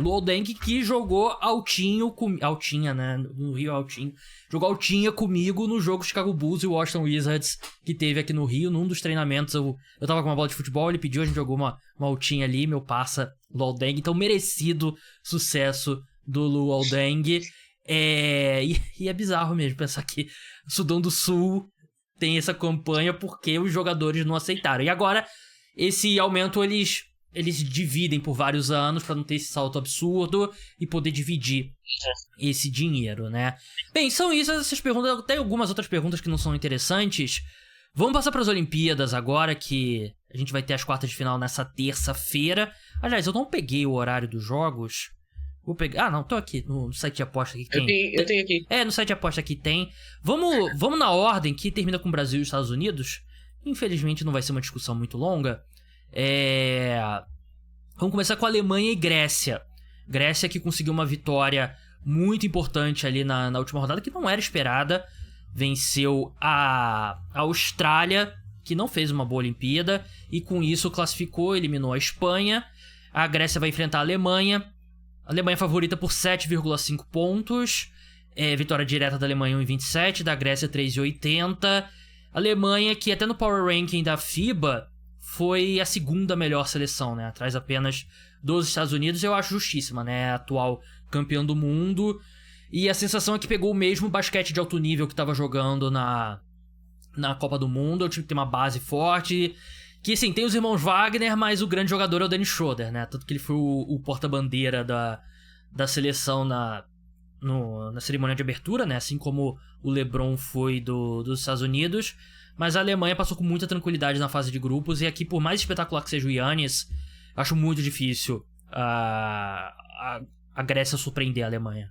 Luol Deng que jogou Altinha, né? No Rio Altinho. Jogou Altinha comigo no jogo Chicago Bulls e Washington Wizards que teve aqui no Rio. Num dos treinamentos eu tava com uma bola de futebol, ele pediu, a gente jogou uma Altinha ali, meu passa Luol Deng. Então merecido sucesso do Luol Deng. E é bizarro mesmo pensar que o Sudão do Sul tem essa campanha porque os jogadores não aceitaram. E agora, esse aumento eles dividem por vários anos para não ter esse salto absurdo e poder dividir esse dinheiro, né? Bem, são isso, essas perguntas. Tem algumas outras perguntas que não são interessantes. Vamos passar para as Olimpíadas agora, que a gente vai ter as quartas de final nessa terça-feira. Aliás, eu não peguei o horário dos jogos. Vou pegar... Ah, não, tô aqui no site de aposta que tem. Eu tenho aqui. No site de aposta aqui tem. Vamos na ordem que termina com o Brasil e os Estados Unidos. Infelizmente não vai ser uma discussão muito longa. Vamos começar com a Alemanha e Grécia. Grécia que conseguiu uma vitória muito importante ali na última rodada, que não era esperada. Venceu a Austrália, que não fez uma boa Olimpíada, e com isso classificou, eliminou a Espanha. A Grécia vai enfrentar a Alemanha. A Alemanha favorita por 7,5 pontos. Vitória direta da Alemanha 1,27, da Grécia 3,80. A Alemanha, que até no Power Ranking da FIBA foi a segunda melhor seleção, né? Atrás apenas dos Estados Unidos. Eu acho justíssima, né? Atual campeão do mundo. E a sensação é que pegou o mesmo basquete de alto nível que estava jogando na Copa do Mundo. O time tem uma base forte. Que, assim, tem os irmãos Wagner, mas o grande jogador é o Dennis Schroeder, né? Tanto que ele foi o porta-bandeira da seleção na cerimônia de abertura, né? Assim como o LeBron foi dos Estados Unidos. Mas a Alemanha passou com muita tranquilidade na fase de grupos. E aqui, por mais espetacular que seja o Giannis, acho muito difícil a Grécia surpreender a Alemanha.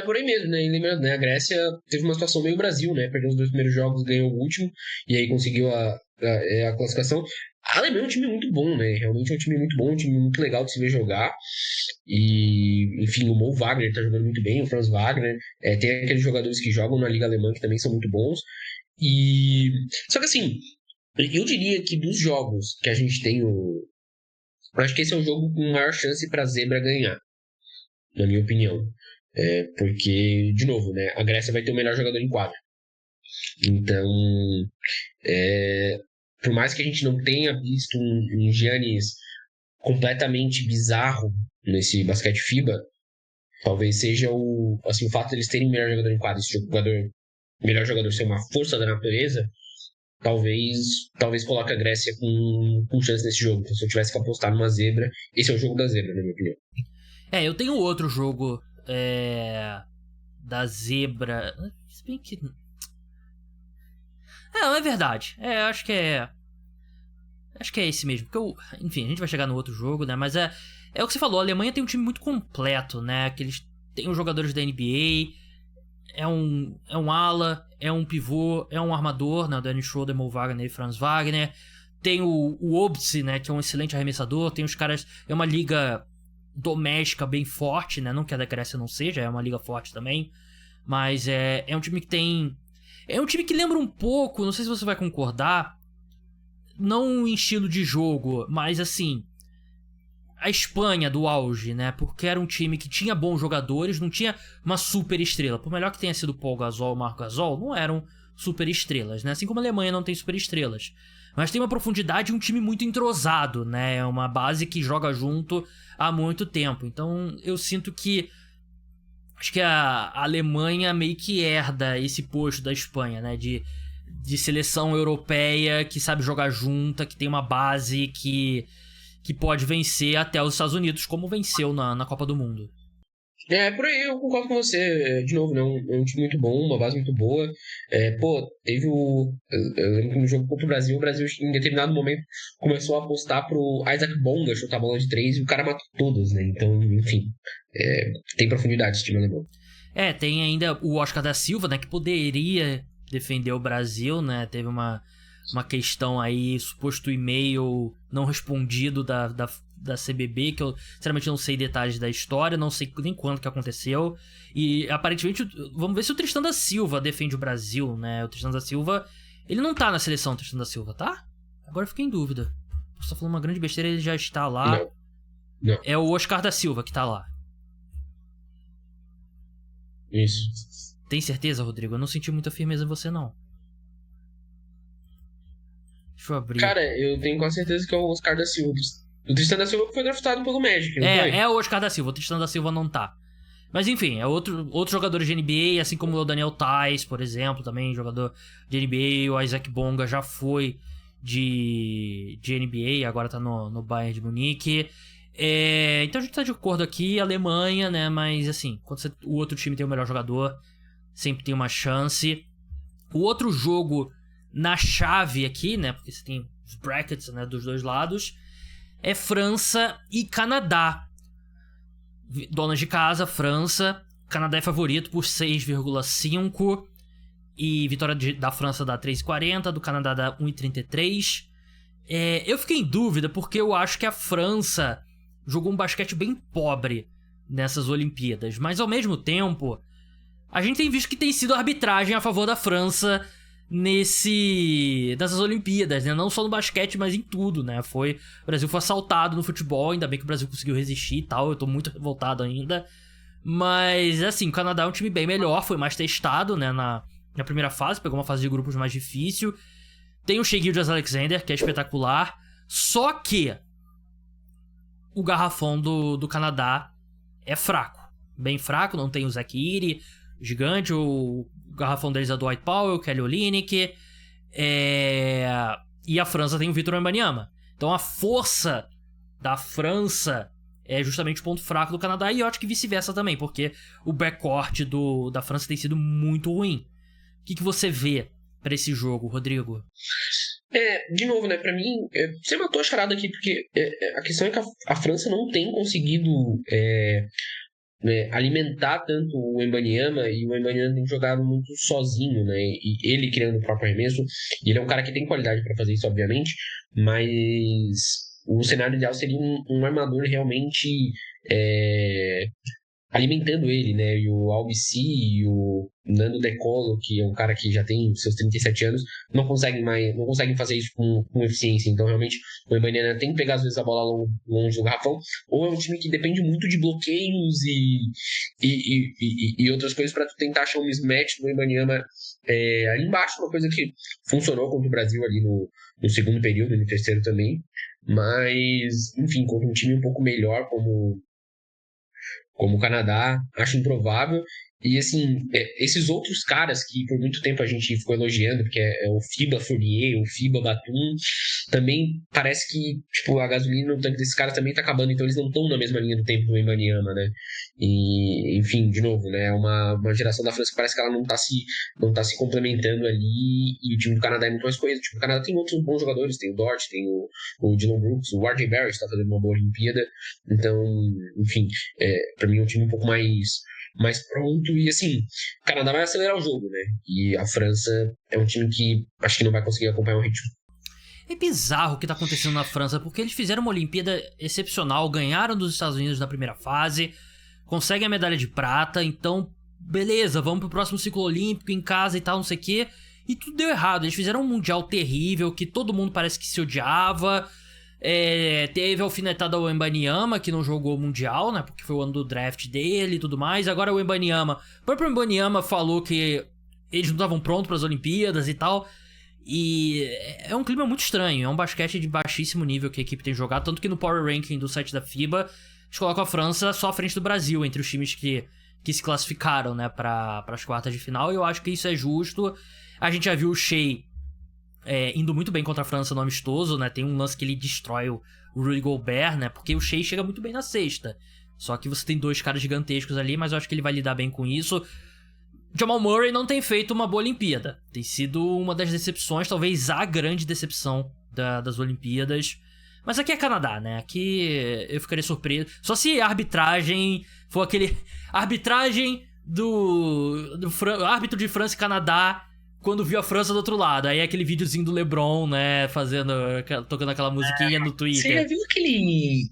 Por aí mesmo, né? E lembrando, né? A Grécia teve uma situação meio Brasil, né? Perdeu os 2 primeiros jogos, ganhou o último, e aí conseguiu a classificação. A Alemanha é um time muito bom, né? Realmente é um time muito bom, um time muito legal de se ver jogar. E, enfim, o Mo Wagner tá jogando muito bem, o Franz Wagner. Tem aqueles jogadores que jogam na Liga Alemã que também são muito bons. Só que assim, eu diria que dos jogos que a gente tem eu acho que esse é o jogo com maior chance pra zebra ganhar, na minha opinião. Porque, de novo, né? A Grécia vai ter o melhor jogador em quadra. Então, por mais que a gente não tenha visto um Giannis completamente bizarro nesse basquete FIBA, Talvez seja o fato de eles terem o melhor jogador em quadra, esse melhor jogador ser uma força da natureza, talvez coloque a Grécia com chance nesse jogo. Então, se eu tivesse que apostar numa zebra, esse é o jogo da zebra, na minha opinião. Eu tenho outro jogo da zebra. Se bem que. Não, é verdade. Acho que é. Acho que é esse mesmo. Porque enfim, a gente vai chegar no outro jogo, né? Mas é o que você falou, a Alemanha tem um time muito completo, né? Que eles têm os jogadores da NBA, é um ala, é um pivô, é um armador, né? O Dennis Schroeder, Mo Wagner e Franz Wagner. Tem o Obst, né? Que é um excelente arremessador. Tem os caras. É uma liga doméstica bem forte, né? Não que a da Grécia não seja, é uma liga forte também. Mas é um time que tem. É um time que lembra um pouco, não sei se você vai concordar, não em estilo de jogo, mas assim, a Espanha do auge, né? Porque era um time que tinha bons jogadores, não tinha uma super estrela. Por melhor que tenha sido Paul Gasol, Marco Gasol, não eram super estrelas, né? Assim como a Alemanha não tem super estrelas. Mas tem uma profundidade e um time muito entrosado, né? É uma base que joga junto há muito tempo. Então eu sinto que acho que a Alemanha meio que herda esse posto da Espanha, né? De seleção europeia que sabe jogar junta, que tem uma base que pode vencer até os Estados Unidos, como venceu na Copa do Mundo. Por aí eu concordo com você. De novo, né? É um time muito bom, uma base muito boa. Teve o. Eu lembro que no jogo contra o Brasil em determinado momento começou a apostar pro Isaac Bonga chutar a bola de 3 e o cara matou todas, né? Então, enfim. Tem profundidade esse time alemão. Tem ainda o Oscar da Silva, né? Que poderia defender o Brasil, né? Teve uma questão aí, suposto e-mail não respondido da CBB, que eu sinceramente não sei detalhes da história, não sei nem quando que aconteceu. E aparentemente, vamos ver se o Tristan da Silva defende o Brasil, né? O Tristan da Silva, ele não tá na seleção, o Tristan da Silva, tá? Agora eu fiquei em dúvida. Você tá falando uma grande besteira, ele já está lá. Não. É o Oscar da Silva que tá lá. Isso. Tem certeza, Rodrigo? Eu não senti muita firmeza em você, não. Deixa eu abrir. Cara, eu tenho quase certeza que é o Oscar da Silva. O Tristan da Silva foi draftado pelo Magic, não foi? É o Oscar da Silva. O Tristan da Silva não tá. Mas enfim, é outro jogador de NBA, assim como o Daniel Theis, por exemplo, também jogador de NBA. O Isaac Bonga já foi de NBA, agora tá no Bayern de Munique. Então a gente tá de acordo aqui, Alemanha, né? Mas assim, quando o outro time tem o melhor jogador, sempre tem uma chance. O outro jogo na chave aqui, né? Porque você tem os brackets, né, dos dois lados, é França e Canadá. Donas de casa, França. Canadá é favorito por 6,5. E vitória da França dá 3,40. Do Canadá dá 1,33. Eu fiquei em dúvida porque eu acho que a França jogou um basquete bem pobre nessas Olimpíadas. Mas ao mesmo tempo, a gente tem visto que tem sido arbitragem a favor da França nessas Olimpíadas, né? Não só no basquete, mas em tudo, né? O Brasil foi assaltado no futebol, ainda bem que o Brasil conseguiu resistir e tal, eu tô muito revoltado ainda. Mas, assim, o Canadá é um time bem melhor, foi mais testado, né? Na primeira fase, pegou uma fase de grupos mais difícil. Tem o Shai Gilgeous-Alexander, que é espetacular. Só que o garrafão do Canadá é fraco. Bem fraco, não tem o Zach Edey, gigante, o garrafão deles é do Dwight Powell, Kelly Olynyk, e a França tem o Victor Wembanyama. Então a força da França é justamente o ponto fraco do Canadá, e eu acho que vice-versa também, porque o backcourt da França tem sido muito ruim. O que você vê pra esse jogo, Rodrigo? De novo, né, pra mim, você matou a charada aqui, porque a questão é que a França não tem conseguido alimentar tanto o Wembanyama, e o Wembanyama tem jogado muito sozinho, né, e ele criando o próprio arremesso. Ele é um cara que tem qualidade para fazer isso, obviamente, mas o cenário ideal seria um armador realmente alimentando ele, né? E o Albc e o Nando De Colo, que é um cara que já tem seus 37 anos, não conseguem fazer isso com eficiência. Então, realmente, o Wembanyama tem que pegar, às vezes, a bola longe do garrafão, ou é um time que depende muito de bloqueios e outras coisas para tu tentar achar um mismatch do Wembanyama ali embaixo, uma coisa que funcionou contra o Brasil ali no segundo período e no terceiro também. Mas, enfim, contra um time um pouco melhor, como como o Canadá, acho improvável. E, assim, esses outros caras que por muito tempo a gente ficou elogiando, porque é o FIBA Fournier, o FIBA Batum, também parece que, tipo, a gasolina no tanque desses caras também tá acabando, então eles não estão na mesma linha do tempo do Wembanyama, né? E, enfim, de novo, né? É uma geração da França que parece que ela não tá se complementando ali, e o time do Canadá é muito mais coeso. Tipo, o Canadá tem outros bons jogadores, tem o Dort, tem o Dillon Brooks, o RJ Barrett tá fazendo uma boa Olimpíada, então, enfim, pra mim é um time um pouco mais pronto, e assim, o Canadá vai acelerar o jogo, né? E a França é um time que acho que não vai conseguir acompanhar o ritmo. É bizarro o que tá acontecendo na França, porque eles fizeram uma Olimpíada excepcional, ganharam dos Estados Unidos na primeira fase, conseguem a medalha de prata, então, beleza, vamos pro próximo ciclo olímpico em casa e tal, não sei o quê. E tudo deu errado, eles fizeram um mundial terrível, que todo mundo parece que se odiava. Teve a alfinetada ao Wembanyama, que não jogou o Mundial, né? Porque foi o ano do draft dele e tudo mais. Agora o Wembanyama, o próprio Wembanyama falou que eles não estavam prontos para as Olimpíadas e tal. E é um clima muito estranho. É um basquete de baixíssimo nível que a equipe tem jogado. Tanto que no Power Ranking do site da FIBA, eles colocam a França só à frente do Brasil, entre os times que se classificaram, né, para as quartas de final. E eu acho que isso é justo. A gente já viu o Shea indo muito bem contra a França no amistoso, né? Tem um lance que ele destrói o Rudy Gobert, né? Porque o Shea chega muito bem na cesta. Só que você tem dois caras gigantescos ali, mas eu acho que ele vai lidar bem com isso. Jamal Murray não tem feito uma boa Olimpíada. Tem sido uma das decepções, talvez a grande decepção das Olimpíadas. Mas aqui é Canadá, né? Aqui eu ficaria surpreso. Só se a arbitragem for aquele... arbitragem do árbitro de França e Canadá quando viu a França do outro lado. Aí é aquele videozinho do LeBron, né? Tocando aquela musiquinha no Twitter. Você já viu aquele...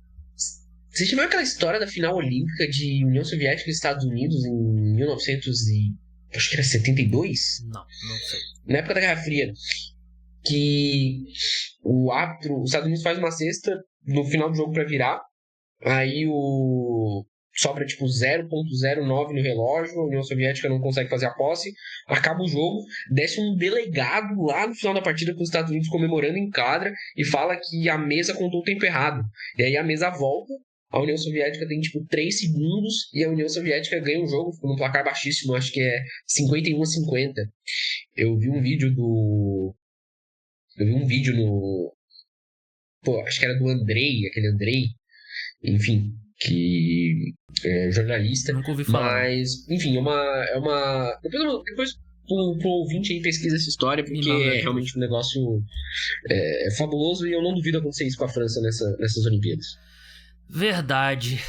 Você já viu aquela história da final olímpica de União Soviética e Estados Unidos em 1900 e... acho que era 72? Não sei. Na época da Guerra Fria. Que o árbitro... Os Estados Unidos faz uma cesta no final do jogo pra virar. Aí sobra tipo 0.09 no relógio, a União Soviética não consegue fazer a posse, acaba o jogo, desce um delegado lá no final da partida com os Estados Unidos comemorando em quadra e fala que a mesa contou o tempo errado. E aí a mesa volta, a União Soviética tem tipo 3 segundos e a União Soviética ganha o jogo, ficou num placar baixíssimo, acho que é 51-50. Eu vi um vídeo no... Pô, acho que era do Andrei, aquele Andrei, enfim, que é jornalista. Nunca ouvi falar. Mas, enfim, depois pro ouvinte aí pesquisa essa história, porque é realmente um negócio fabuloso e eu não duvido acontecer isso com a França nessas Olimpíadas. Verdade.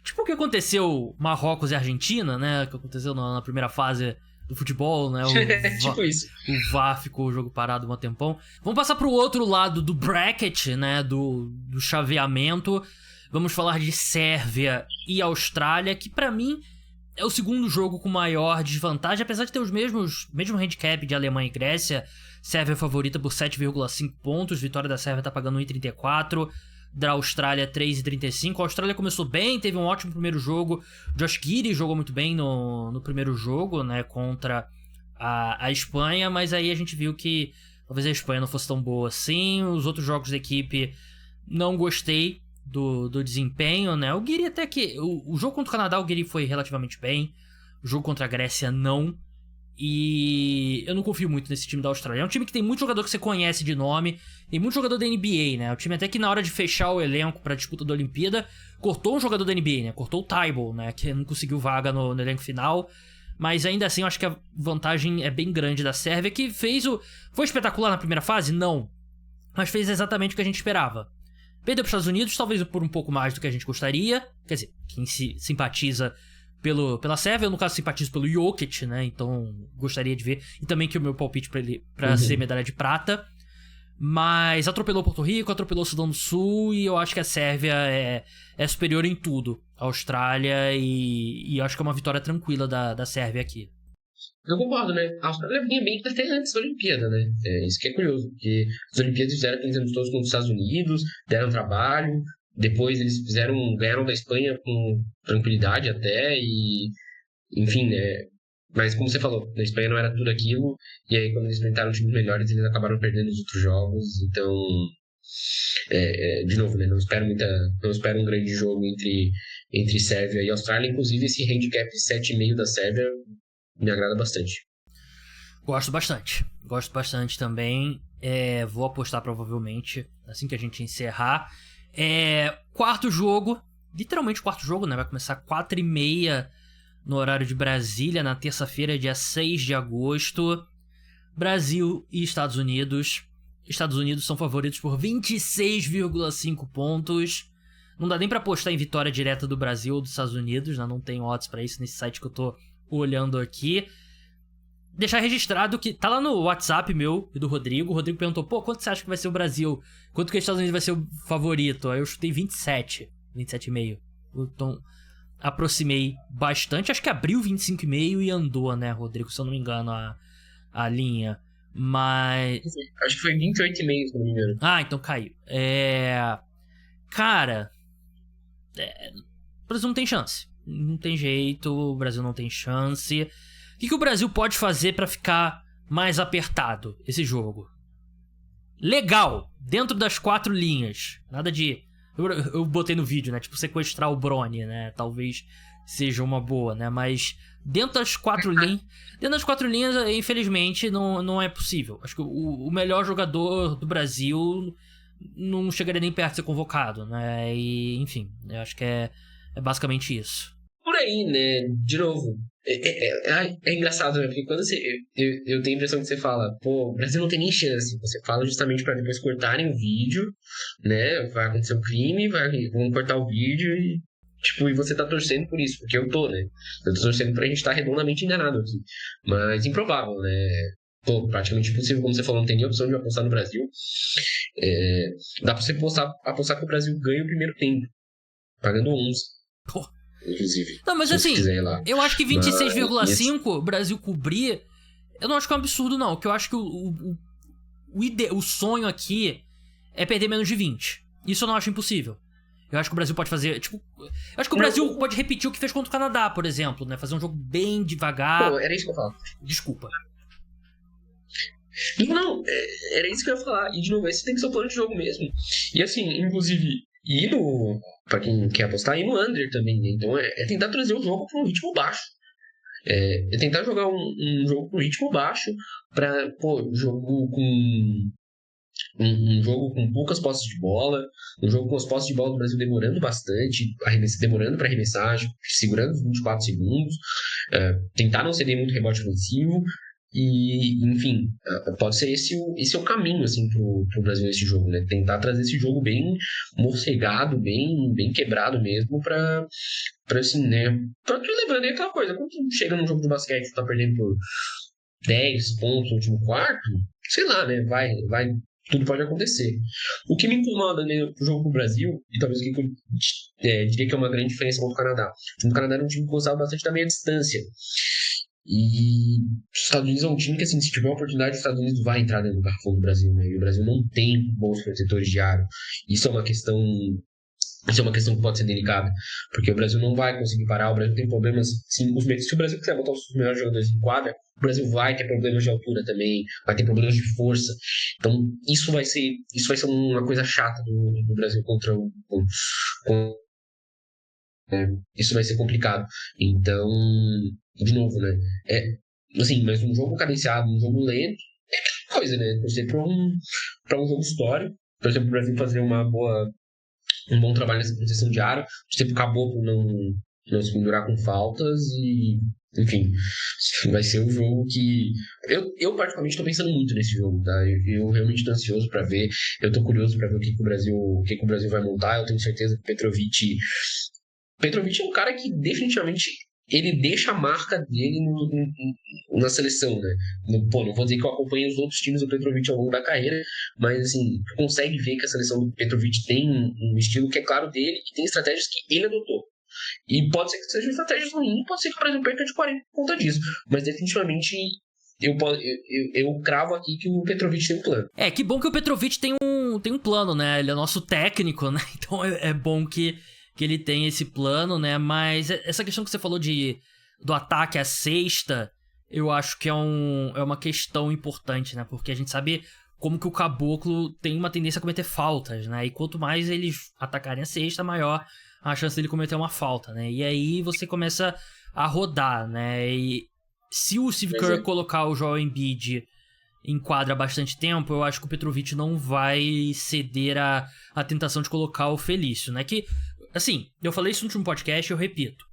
Tipo o que aconteceu Marrocos e Argentina, né? Que aconteceu na primeira fase do futebol, né? Tipo isso. O VAR ficou o jogo parado um tempão. Vamos passar pro outro lado do bracket, né? Do chaveamento. Vamos falar de Sérvia e Austrália, que pra mim é o segundo jogo com maior desvantagem, apesar de ter mesmo handicap de Alemanha e Grécia. Sérvia é favorita por 7,5 pontos, vitória da Sérvia tá pagando 1,34, da Austrália 3,35. A Austrália começou bem, teve um ótimo primeiro jogo. Josh Giddey jogou muito bem no primeiro jogo, né, contra a Espanha, mas aí a gente viu que talvez a Espanha não fosse tão boa assim. Os outros jogos da equipe não gostei do desempenho, né. O Giddey até que... O jogo contra o Canadá, o Giddey foi relativamente bem. O jogo contra a Grécia, não. E eu não confio muito nesse time da Austrália. É um time que tem muito jogador que você conhece de nome, tem muito jogador da NBA, né? O time até que na hora de fechar o elenco pra disputa da Olimpíada, cortou um jogador da NBA, né? Cortou o Tybal, né? Que não conseguiu vaga no elenco final. Mas ainda assim, eu acho que a vantagem é bem grande da Sérvia, que foi espetacular na primeira fase? Não. Mas fez exatamente o que a gente esperava. Perdeu para os Estados Unidos, talvez por um pouco mais do que a gente gostaria. Quer dizer, quem se simpatiza pela Sérvia, eu no caso simpatizo pelo Jokic, né? Então gostaria de ver. E também que o meu palpite pra ser medalha de prata. Mas atropelou Porto Rico, atropelou o Sudão do Sul, e eu acho que a Sérvia é superior em tudo à Austrália, e eu acho que é uma vitória tranquila da Sérvia aqui. Eu concordo, né? A Austrália vinha bem até antes da Olimpíada, né? Isso que é curioso, porque as Olimpíadas fizeram aqueles anos todos contra os Estados Unidos, deram trabalho. Depois eles ganharam da Espanha com tranquilidade até, e enfim, né? Mas como você falou, na Espanha não era tudo aquilo, e aí quando eles enfrentaram times melhores, eles acabaram perdendo os outros jogos, então De novo, né? Não espero um grande jogo entre Sérvia e Austrália. Inclusive, esse handicap 7,5 da Sérvia me agrada bastante. Gosto bastante também. Vou apostar provavelmente assim que a gente encerrar. Quarto jogo, literalmente quarto jogo, né? Vai começar 4h30 no horário de Brasília, na terça-feira, dia 6 de agosto. Brasil e Estados Unidos. Estados Unidos são favoritos por 26,5 pontos. Não dá nem pra apostar em vitória direta do Brasil ou dos Estados Unidos, né? Não tem odds pra isso nesse site que eu tô olhando aqui. Deixar registrado que tá lá no WhatsApp meu e do Rodrigo. O Rodrigo perguntou, quanto você acha que vai ser o Brasil? Quanto que os Estados Unidos vai ser o favorito? Aí eu chutei 27,5. Então, aproximei bastante. Acho que abriu 25,5 e andou, né, Rodrigo? Se eu não me engano, a linha. Mas... Acho que foi 28,5, se não me engano. Então caiu. Cara... O Brasil não tem chance. Não tem jeito, o Brasil não tem chance. O que o Brasil pode fazer pra ficar mais apertado esse jogo? Legal, dentro das 4 linhas. Nada de... Eu botei no vídeo, né? Tipo, sequestrar o Brony, né? Talvez seja uma boa, né? Mas dentro das 4 linhas... Dentro das 4 linhas, infelizmente, não é possível. Acho que o melhor jogador do Brasil não chegaria nem perto de ser convocado, né? E, enfim, eu acho que é basicamente isso. Por aí, né? De novo... É engraçado, né? Porque quando eu tenho a impressão que você fala, o Brasil não tem nem chance. Você fala justamente pra depois cortarem o vídeo, né? Vai acontecer um crime, vão cortar o vídeo e você tá torcendo por isso, porque eu tô, né? Eu tô torcendo pra gente estar redondamente enganado aqui. Mas improvável, né? Praticamente impossível, como você falou, não tem nem opção de apostar no Brasil. Dá pra você apostar que o Brasil ganha o primeiro tempo, pagando 11. Inclusive. Não, mas assim, eu acho que 26,5 o Brasil cobrir, eu não acho que é um absurdo, não. Que eu acho que o sonho aqui é perder menos de 20. Isso eu não acho impossível. Eu acho que o Brasil pode fazer, eu acho que o Brasil pode repetir o que fez contra o Canadá, por exemplo, né? Fazer um jogo bem devagar. Era isso que eu falo. Desculpa. Não, era isso que eu ia falar. E de novo, esse tem que ser o plano de jogo mesmo. E assim, inclusive... pra quem quer apostar, ir no under também, né? Então é tentar trazer o jogo para um ritmo baixo. É tentar jogar um jogo com ritmo baixo pra, jogo com... Um jogo com poucas posses de bola, um jogo com as posses de bola do Brasil demorando bastante, demorando para arremessar, segurando os 24 segundos, tentar não ceder muito rebote ofensivo. E, enfim, pode ser esse o caminho, assim, pro Brasil nesse jogo, né? Tentar trazer esse jogo bem morcegado, bem quebrado mesmo, pra assim, né? Pra tu lembrando aí aquela coisa, quando tu chega num jogo de basquete e tu tá perdendo por 10 pontos no último quarto, sei lá, né? Vai, tudo pode acontecer. O que me incomoda no jogo pro Brasil, e talvez o que eu diria que é uma grande diferença contra o Canadá. O time do Canadá era um time que gostava bastante da meia distância. E os Estados Unidos é um time que, assim, se tiver uma oportunidade, os Estados Unidos vai entrar dentro do garrafão do Brasil, né? E o Brasil não tem bons protetores de aro. Isso é uma questão que pode ser delicada, porque o Brasil não vai conseguir parar. O Brasil tem problemas, sim, se o Brasil quiser botar os melhores jogadores em quadra, o Brasil vai ter problemas de altura também, vai ter problemas de força. Então isso vai ser uma coisa chata do Brasil contra isso vai ser complicado. Então, de novo, né? Assim, mas um jogo cadenciado, um jogo lento, é aquela coisa, né? Torcer pra um jogo histórico, torcer pro Brasil fazer um bom trabalho nessa proteção de aro, torcer pro Caboclo não se pendurar com faltas e, enfim, vai ser um jogo que eu particularmente estou pensando muito nesse jogo, tá? Eu realmente estou ansioso para ver, eu estou curioso para ver o que o Brasil vai montar. Eu tenho certeza que o Petrovic é um cara que definitivamente ele deixa a marca dele na seleção, né? Não vou dizer que eu acompanho os outros times do Petrovic ao longo da carreira, mas assim, consegue ver que a seleção do Petrovic tem um estilo que é claro dele e tem estratégias que ele adotou. E pode ser que sejam estratégias ruins, pode ser que o Brasil perca de 40 por conta disso, mas definitivamente eu cravo aqui que o Petrovic tem um plano. Que bom que o Petrovic tem um plano, né? Ele é nosso técnico, né? Então é bom que ele tem esse plano, né? Mas essa questão que você falou do ataque à cesta, eu acho que é uma questão importante, né? Porque a gente sabe como que o Caboclo tem uma tendência a cometer faltas, né? E quanto mais eles atacarem a cesta, maior a chance dele cometer uma falta, né? E aí você começa a rodar, né? E se o Steve Kerr colocar o Joel Embiid em quadra há bastante tempo, eu acho que o Petrovic não vai ceder a tentação de colocar o Felício, né? Que, assim, eu falei isso no último podcast e eu repito.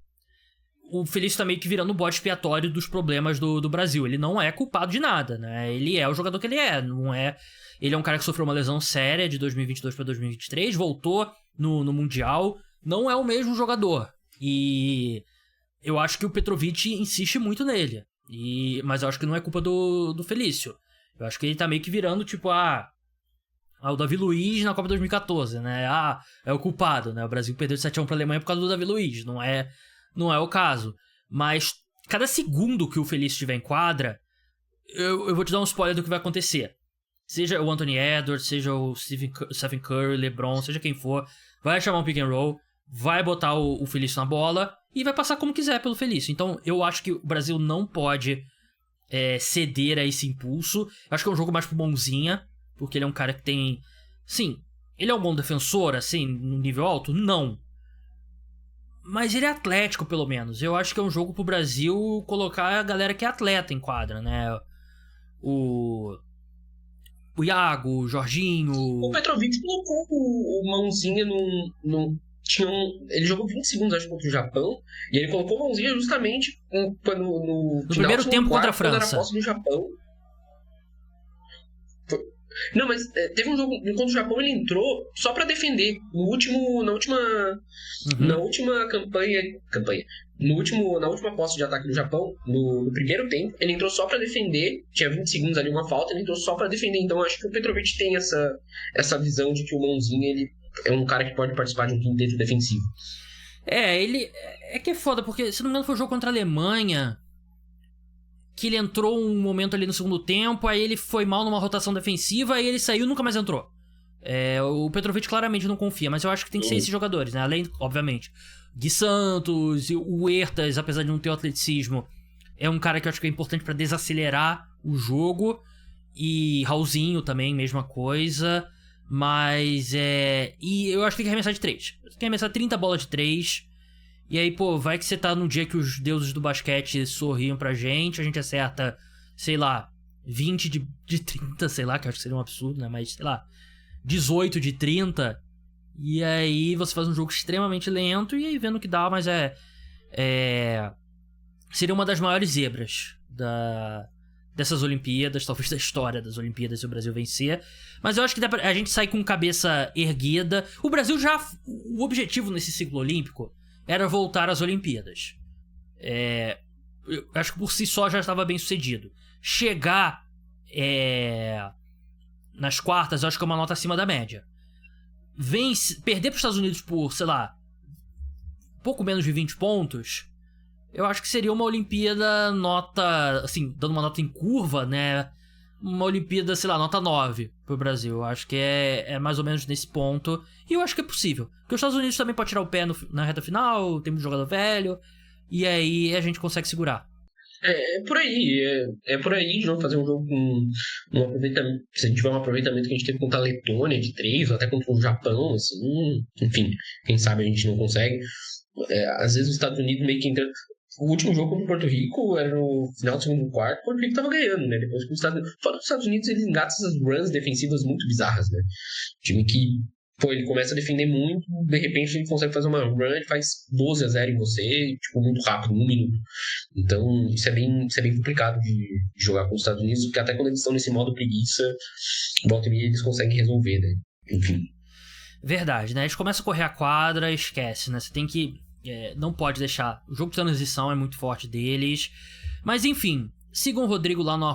O Felício tá meio que virando o bode expiatório dos problemas do Brasil. Ele não é culpado de nada, né? Ele é o jogador que ele é. Não é... Ele é um cara que sofreu uma lesão séria de 2022 para 2023, voltou no Mundial. Não é o mesmo jogador. E eu acho que o Petrovic insiste muito nele. Mas eu acho que não é culpa do Felício. Eu acho que ele tá meio que virando, tipo, o Davi Luiz na Copa 2014, né? É o culpado, né? O Brasil perdeu de 7-1 pra Alemanha por causa do Davi Luiz. Não é o caso. Mas cada segundo que o Felício estiver em quadra, eu vou te dar um spoiler do que vai acontecer. Seja o Anthony Edwards, seja o Stephen Curry, LeBron, seja quem for, vai chamar um pick and roll, vai botar o Felício na bola e vai passar como quiser pelo Felício. Então eu acho que o Brasil não pode ceder a esse impulso. Eu acho que é um jogo mais pro Bonzinha, porque ele é um cara que tem... Sim, ele é um bom defensor, assim, no nível alto? Não. Mas ele é atlético, pelo menos. Eu acho que é um jogo pro Brasil colocar a galera que é atleta em quadra, né? O Iago, o Jorginho... O Petrovic colocou o Mãozinha num... Ele jogou 20 segundos, acho, contra o Japão. E ele colocou o Mãozinha justamente no primeiro tempo contra a França. Quando era posse do Japão. Não, mas teve um jogo contra o Japão, ele entrou só pra defender. Na última campanha. Na última posse de ataque do Japão, no primeiro tempo, ele entrou só pra defender. Tinha 20 segundos ali, uma falta, ele entrou só pra defender. Então acho que o Petrovic tem essa visão de que o Mãozinha, ele é um cara que pode participar de um quinteto defensivo. Ele... É que é foda, porque se não me engano foi um jogo contra a Alemanha, que ele entrou um momento ali no segundo tempo, aí ele foi mal numa rotação defensiva, aí ele saiu e nunca mais entrou. O Petrovic claramente não confia, mas eu acho que tem que ser esses jogadores, né? Além, obviamente, Gui Santos e o Huertas, apesar de não ter o atleticismo, é um cara que eu acho que é importante pra desacelerar o jogo. E Raulzinho também, mesma coisa. Mas e eu acho que tem que arremessar de 3. Tem que arremessar 30 bolas de 3. E aí, pô, vai que você tá no dia que os deuses do basquete sorriam pra gente, a gente acerta, sei lá, 20 de 30, sei lá, que eu acho que seria um absurdo, né? Mas, sei lá, 18 de 30. E aí você faz um jogo extremamente lento e aí vendo o que dá, mas seria uma das maiores zebras dessas Olimpíadas, talvez da história das Olimpíadas, se o Brasil vencer. Mas eu acho que a gente sai com cabeça erguida. O Brasil o objetivo nesse ciclo olímpico era voltar às Olimpíadas. Eu acho que por si só já estava bem sucedido. Chegar nas quartas, eu acho que é uma nota acima da média. Perder para os Estados Unidos por, sei lá, pouco menos de 20 pontos, eu acho que seria uma Olimpíada assim, dando uma nota em curva, né? Uma Olimpíada, sei lá, nota 9 pro Brasil. Eu acho que é mais ou menos nesse ponto. E eu acho que é possível. Porque os Estados Unidos também pode tirar o pé na reta final, tem um jogador velho, e aí a gente consegue segurar. Por aí. É por aí de não fazer um jogo com um aproveitamento. Se a gente tiver um aproveitamento que a gente teve contra a Letônia de 3, ou até contra o Japão, assim. Enfim, quem sabe a gente não consegue. Às vezes os Estados Unidos meio que entra. O último jogo contra o Porto Rico era no final do segundo quarto, o Porto Rico tava ganhando, né? Depois que fora dos Estados Unidos, eles engatam essas runs defensivas muito bizarras, né? Time que, ele começa a defender muito, de repente ele consegue fazer uma run, ele faz 12-0 em você, tipo, muito rápido, 1 minuto. Então, isso é bem complicado de jogar com os Estados Unidos, porque até quando eles estão nesse modo preguiça, volta e meia eles conseguem resolver, né? Enfim. Verdade, né? Eles começam a correr a quadra, esquece, né? Você tem que... não pode deixar. O jogo de transição é muito forte deles. Mas enfim, sigam o Rodrigo lá no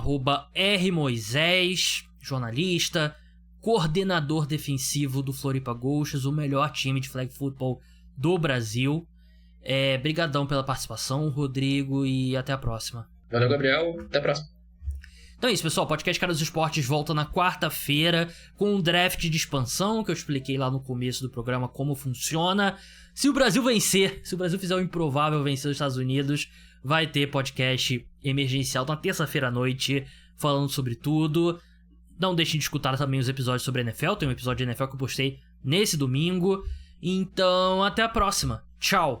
@rmoisés, jornalista, coordenador defensivo do Floripa Ghosts, o melhor time de flag football do Brasil. Brigadão pela participação, Rodrigo, e até a próxima. Valeu, Gabriel. Até a próxima. Então é isso, pessoal. O podcast Cara dos Esportes volta na quarta-feira com um draft de expansão, que eu expliquei lá no começo do programa como funciona. Se o Brasil vencer, se o Brasil fizer o improvável vencer os Estados Unidos, vai ter podcast emergencial na terça-feira à noite, falando sobre tudo. Não deixem de escutar também os episódios sobre NFL. Tem um episódio de NFL que eu postei nesse domingo. Então, até a próxima. Tchau!